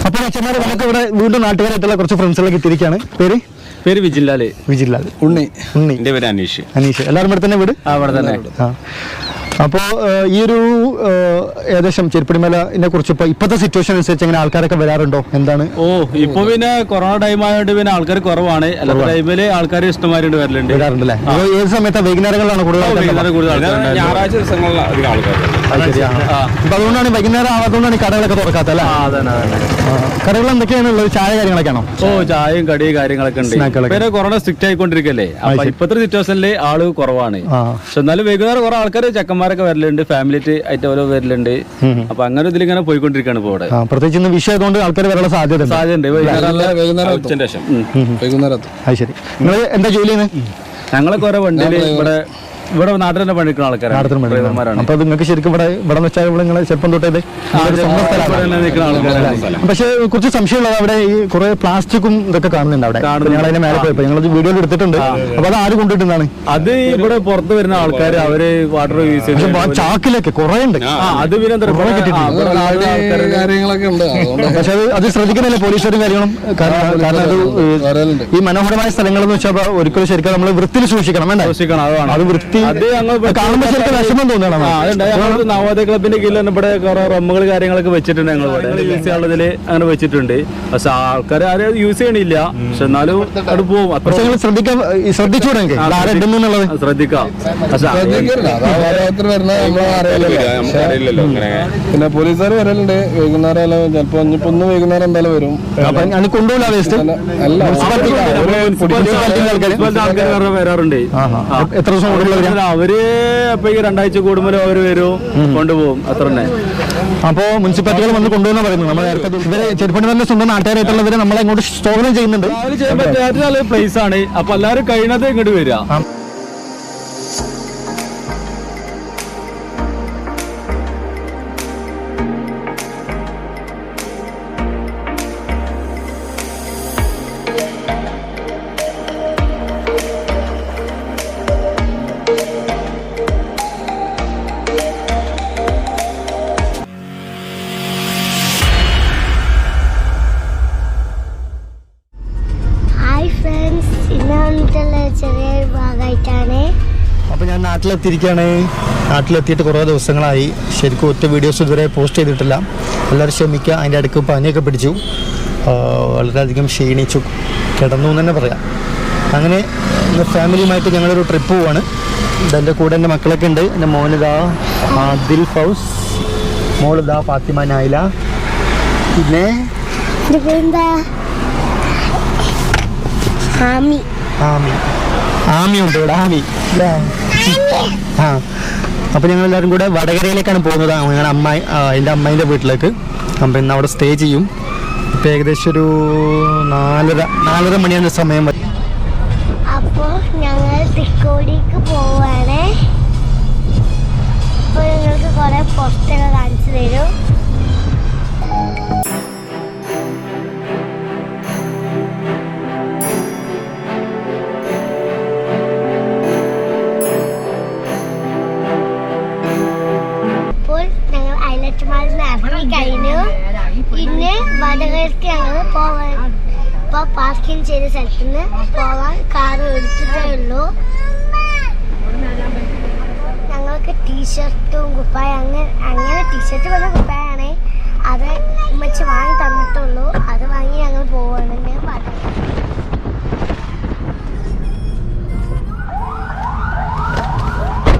അപ്പോൾ അച്ഛന്മാരെ നമുക്ക് ഇവിടെ വീണ്ടും നാട്ടുകാരായിട്ടുള്ള കുറച്ച് ഫ്രണ്ട്സുകളൊക്കെ എത്തിയിരിക്കുകയാണ്. പേര് വിജിലാല്. ഉണ്ണി. എന്റെ പേര് അനീഷ്. എല്ലാവരും ഇവിടെ തന്നെ വീട്? അവിടെ തന്നെ. അപ്പോൾ ഈ ഒരു ഏകദേശം ചെരുപ്പടിമലനെ കുറിച്ച് ഇപ്പോഴത്തെ സിറ്റുവേഷൻ അനുസരിച്ച് എങ്ങനെ ആൾക്കാരൊക്കെ വരാറുണ്ടോ, എന്താണ്? ഇപ്പൊ പിന്നെ കൊറോണ ടൈം ആയതുകൊണ്ട് പിന്നെ ആൾക്കാർ കുറവാണ്. അല്ലാത്ത ടൈമില് ആൾക്കാർ ഇഷ്ടമായിട്ട് വരാറുണ്ടല്ലേ? ഏത് സമയത്ത്? വൈകുന്നേരങ്ങളിലാണ് കൂടുതൽ ഞായറാഴ്ച ദിവസങ്ങളിലാണ് അധികം ആൾക്കാർ. അപ്പൊ അതുകൊണ്ടാണ് വൈകുന്നേരം ആവാത്തതുകൊണ്ടാണ് ഈ കടകളൊക്കെ തുറക്കാത്ത അല്ലേ? കടകൾ എന്തൊക്കെയാണ് ഉള്ളത്? ചായ കാര്യങ്ങളൊക്കെയാണോ? ചായയും കടി കാര്യങ്ങളൊക്കെ ഉണ്ട്. പിന്നെ കൊറോണ സ്ട്രിക്റ്റ് ആയിക്കൊണ്ടിരിക്കല്ലേ. അപ്പൊ ഇപ്പത്തെ സിറ്റുവേഷനിൽ ആള് കുറവാണ്. പക്ഷെ എന്നാലും വൈകുന്നേരം കുറെ ആൾക്കാർ ചെക്കന്മാരൊക്കെ വരലുണ്ട്, ഫാമിലി ആയിട്ട് ഓരോ വരലുണ്ട്. അപ്പൊ അങ്ങനെ ഇതിലിങ്ങനെ പോയിക്കൊണ്ടിരിക്കുകയാണ് ഇപ്പൊ ഇവിടെ. പ്രത്യേകിച്ച് ഇന്ന് വിഷയതുകൊണ്ട് ആൾക്കാർ വരാനുള്ള സാധ്യത ഉണ്ട്. വൈകുന്നേരം അത് ശരി. നിങ്ങൾ എന്താ ജോലി ചെയ്യുന്നത്? ഞങ്ങളൊക്കെ ഓരോ വണ്ടിയിൽ ഇവിടെ നാട്ടിൽ തന്നെ പണിക്കുന്ന ആൾക്കാരാണ്. അപ്പൊ നിങ്ങൾക്ക് ശരിക്കും ഇവിടെ വെച്ചാൽ നിങ്ങൾ ചെറുപ്പം തൊട്ടേ പക്ഷെ കുറച്ച് സംശയമുള്ളത് അവിടെ ഈ കുറെ പ്ലാസ്റ്റിക്കും ഇതൊക്കെ കാണുന്നുണ്ട് അവിടെ. ഞങ്ങൾ അതിന്റെ മേലെ പോയപ്പോ ഞങ്ങൾ വീഡിയോയിൽ എടുത്തിട്ടുണ്ട്. അപ്പൊ അത് ആര് കൊണ്ടിട്ടുണ്ടാണ്? അത് ഇവിടെ പുറത്ത് വരുന്ന ആൾക്കാർ അവര് വാട്ടർ യൂസ് ചെയ്ത് ചാക്കിലൊക്കെ കുറെ ഉണ്ട്. അത് പിന്നെ കാര്യങ്ങളൊക്കെ ഉണ്ട്. പക്ഷെ അത് ശ്രദ്ധിക്കുന്നില്ല പോലീസുകാരും കാര്യങ്ങളും. കാരണം അത് ഈ മനോഹരമായ സ്ഥലങ്ങൾ എന്ന് വെച്ചാൽ ഒരിക്കലും ശരിക്കും നമ്മൾ വൃത്തിയിൽ സൂക്ഷിക്കണം. വേണ്ട അത് വൃത്തി കാണുമ്പോൾ ശരിക്കും വിഷമം തോന്നണം. നവോദയ ക്ലബിന്റെ കീഴിൽ ഇവിടെ കുറെ റമ്മുകൾ കാര്യങ്ങളൊക്കെ വെച്ചിട്ടുണ്ട്. ഞങ്ങൾ ഇവിടെ യൂസ് ചെയ്യാനുള്ളതിൽ അങ്ങനെ വെച്ചിട്ടുണ്ട്. പക്ഷെ ആൾക്കാർ ആരും യൂസ് ചെയ്യണില്ല. പക്ഷെ എന്നാലും അവിടെ പോകും. ശ്രദ്ധിച്ചൂടെ? ശ്രദ്ധിക്കാം. പിന്നെ പോലീസുകാർ വരലുണ്ട് വൈകുന്നേരം. ചിലപ്പോ ഇന്ന് വൈകുന്നേരം എന്തായാലും വരും. കൊണ്ടുപോകില്ല വേസ്റ്റ് ആൾക്കാർ വരാറുണ്ട്. എത്ര ദിവസം അവര് അപ്പൊ ഈ 2 ആഴ്ച കൂടുമ്പോൾ അവര് വരും, കൊണ്ടുപോകും. അത്ര തന്നെ. അപ്പോ മുനിസിപ്പാലിറ്റികൾ വന്ന് കൊണ്ടുവന്ന് പറയുന്നു. നമ്മൾ ഇവരെ ചെറുപ്പണി തന്നെ സ്വന്തം നാട്ടുകാരായിട്ടുള്ളവരെ നമ്മളെ ഇങ്ങോട്ട് സ്വാഗതം ചെയ്യുന്നുണ്ട്. ചെയ്യാൻ പറ്റിയ നല്ല പ്ലേസ് ആണ്. അപ്പൊ എല്ലാവരും കഴിയുന്നത് ഇങ്ങോട്ട് വരിക. ഞാൻ നാട്ടിലെത്തിയിരിക്കുകയാണ്. നാട്ടിലെത്തിയിട്ട് കുറേ ദിവസങ്ങളായി. ശരിക്കും ഒറ്റ വീഡിയോസ് ഇതുവരെ പോസ്റ്റ് ചെയ്തിട്ടില്ല. എല്ലാവരും ക്ഷമിക്കുക. അതിൻ്റെ അടുക്ക് പനിയൊക്കെ പിടിച്ചു, വളരെയധികം ക്ഷീണിച്ചു, കിടന്നു എന്ന് തന്നെ പറയാം. അങ്ങനെ ഇന്ന് ഫാമിലിയുമായിട്ട് ഞങ്ങളൊരു ട്രിപ്പ് പോവാണ്. ഇതെൻ്റെ കൂടെ എൻ്റെ മക്കളൊക്കെ ഉണ്ട്. എൻ്റെ മോനിതാ ദിൽ ഫൗസ്, മോളിതാ ഫാത്തിമ നായില, പിന്നെ ആമിയുണ്ട് ഇവിടെ, ആമി. ആ, അപ്പോൾ ഞങ്ങളെല്ലാവരും കൂടെ വടകരയിലേക്കാണ് പോകുന്നത്. ഞങ്ങളുടെ എൻ്റെ അമ്മേൻ്റെ വീട്ടിലേക്ക്. അപ്പം ഇന്ന് അവിടെ സ്റ്റേ ചെയ്യും. ഇപ്പം ഏകദേശം ഒരു 4:30 മണിയാണ് സമയം. അപ്പോൾ ഞങ്ങൾ തിക്കോടിക്ക് പോവാണ്. അപ്പോൾ ഞങ്ങൾക്ക് കുറേ പോസ്റ്റൊക്കെ കാണിച്ചു തരും. ഞങ്ങൾ ഹൈലൈറ്റ് മാളിൽ ഇറങ്ങി കഴിഞ്ഞു. പിന്നെ വടകരയ്ക്ക് ഞങ്ങൾ പോവാൻ ഇപ്പോൾ പാർക്കിംഗ് ചെയ്ത സ്ഥലത്ത് നിന്ന് പോവാൻ കാറ് എടുത്തിട്ടേ ഉള്ളൂ. ഞങ്ങൾക്ക് ടീഷർട്ടും കുപ്പായം അങ്ങനെ ടീഷർട്ട് വന്ന കുപ്പായാണ്. അത് ഉമ്മച്ചി വാങ്ങി തന്നിട്ടുള്ളൂ. അത് വാങ്ങി ഞങ്ങൾ പോവാണ്. ഞാൻ പറഞ്ഞു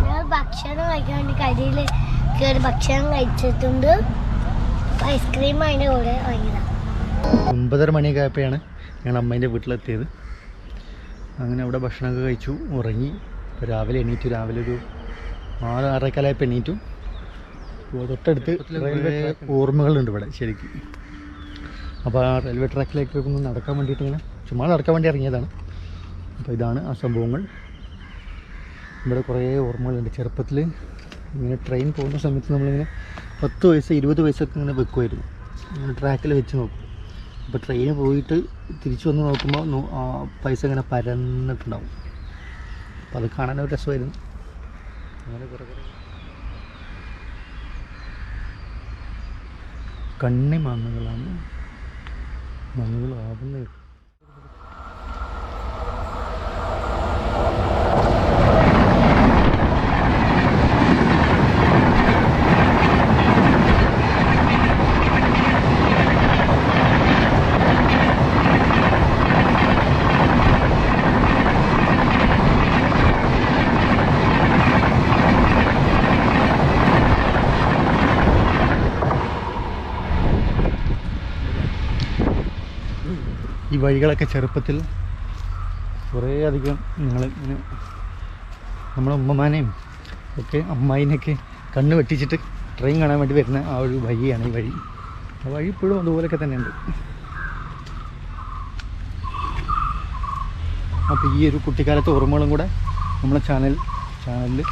ഞങ്ങൾ ഭക്ഷണം കഴിക്കാൻ വേണ്ടി കടയിൽ കയറി ഭക്ഷണം കഴിച്ചിട്ടുണ്ട്. ഐസ്ക്രീം അതിൻ്റെ കൂടെ വാങ്ങിയതാണ്. 9:30 മണിയൊക്കെ ആയപ്പോഴാണ് ഞങ്ങൾ അമ്മേൻ്റെ വീട്ടിലെത്തിയത്. അങ്ങനെ അവിടെ ഭക്ഷണമൊക്കെ കഴിച്ചു, ഉറങ്ങി. ഇപ്പോൾ രാവിലെ എണീറ്റു. രാവിലെ ഒരു 6-6:15 എണീറ്റു. തൊട്ടടുത്ത് റെയിൽവേ ഓർമ്മകളുണ്ട് ഇവിടെ ശരിക്കും. അപ്പോൾ ആ റെയിൽവേ ട്രാക്കിലേക്ക് ഒന്ന് നടക്കാൻ വേണ്ടിയിട്ട് ഇങ്ങനെ ചുമ്മാ നടക്കാൻ വേണ്ടി ഇറങ്ങിയതാണ്. അപ്പോൾ ഇതാണ് ആ സംഭവങ്ങൾ. ഇവിടെ കുറേ ഓർമ്മകളുണ്ട്. ചെറുപ്പത്തിൽ ഇങ്ങനെ ട്രെയിൻ പോകുന്ന സമയത്ത് നമ്മളിങ്ങനെ 10 വയസ്സ് 20 വയസ്സൊക്കെ ഇങ്ങനെ വെക്കുമായിരുന്നു. ഇങ്ങനെ ട്രാക്കിൽ വെച്ച് നോക്കും. അപ്പോൾ ട്രെയിന് പോയിട്ട് തിരിച്ചു വന്ന് നോക്കുമ്പോൾ പൈസ ഇങ്ങനെ പരന്നിട്ടുണ്ടാവും. അപ്പോൾ അത് കാണാനൊരു രസമായിരുന്നു. അങ്ങനെ കുറേ കണ്ണി മാങ്ങകളാണ്. മാങ്ങകളാവുന്നേ. ഈ വഴികളൊക്കെ ചെറുപ്പത്തിൽ കുറേ അധികം ഞങ്ങളിങ്ങനെ നമ്മളെ ഉമ്മമാനെയും ഒക്കെ അമ്മായിനെയൊക്കെ കണ്ണ് വെട്ടിച്ചിട്ട് ട്രെയിൻ കാണാൻ വേണ്ടി വരുന്ന ആ ഒരു വഴിയാണ് ഈ വഴി. ആ വഴി ഇപ്പോഴും അതുപോലെയൊക്കെ തന്നെയുണ്ട്. അപ്പോൾ ഈ ഒരു കുട്ടിക്കാലത്തെ ഓർമ്മകളും കൂടെ നമ്മളെ ചാനലിൽ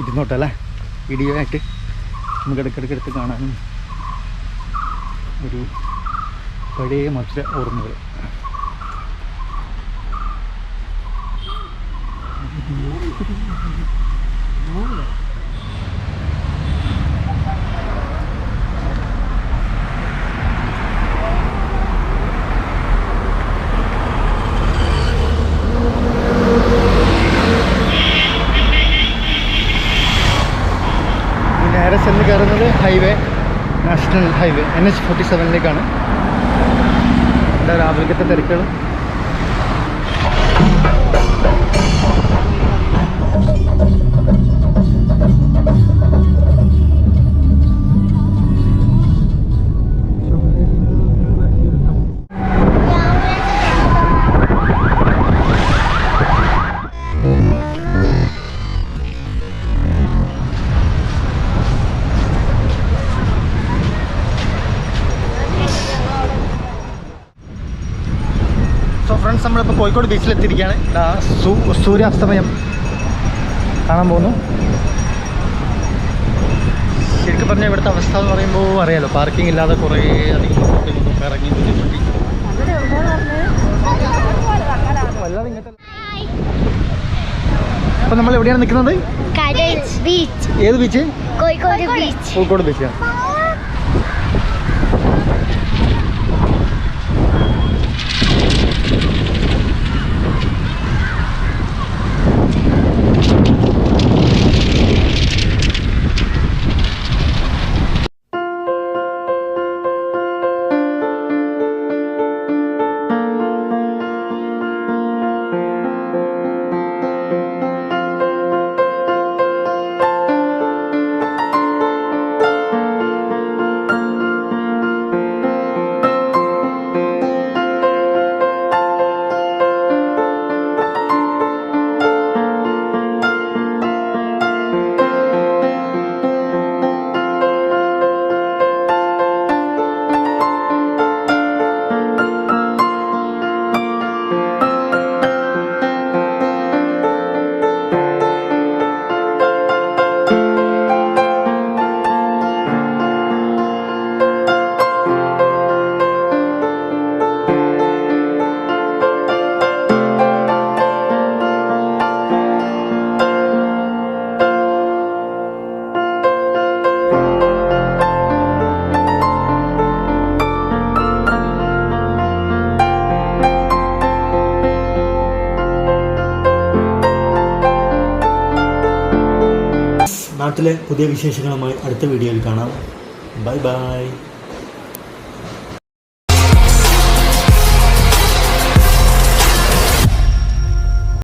ഇരുന്നോട്ടല്ലേ, വീഡിയോ ആയിട്ട് നമുക്ക് ഇടയ്ക്കിടയ്ക്ക് എടുത്ത് കാണാനും ഒരു പഴയ മധുര ഓർമ്മകൾ. നേരെ ചെന്ന് കയറുന്നത് നാഷണൽ ഹൈവേ NH-47 രാവിലത്തെ തിരക്കുകൾ. ഫ്രണ്ട്സ്, നമ്മളിപ്പോൾ കോഴിക്കോട് ബീച്ചിലെത്തിയിരിക്കുകയാണ്. സൂര്യാസ്തമയം കാണാൻ പോകുന്നു. ശരിക്കും പറഞ്ഞാൽ ഇവിടുത്തെ അവസ്ഥ എന്ന് പറയുമ്പോൾ അറിയാലോ, പാർക്കിംഗ് ഇല്ലാതെ കുറേ അധികം ഇറങ്ങി ബുദ്ധിമുട്ടി. വല്ലാതെ ഇങ്ങനത്തെ. അപ്പം നമ്മൾ എവിടെയാണ് നിൽക്കുന്നത്? ഏത് ബീച്ച്? കോഴിക്കോട് ബീച്ചാണ്. നാട്ടിലെ പുതിയ വിശേഷങ്ങളുമായി അടുത്ത വീഡിയോയിൽ കാണാം. Bye bye.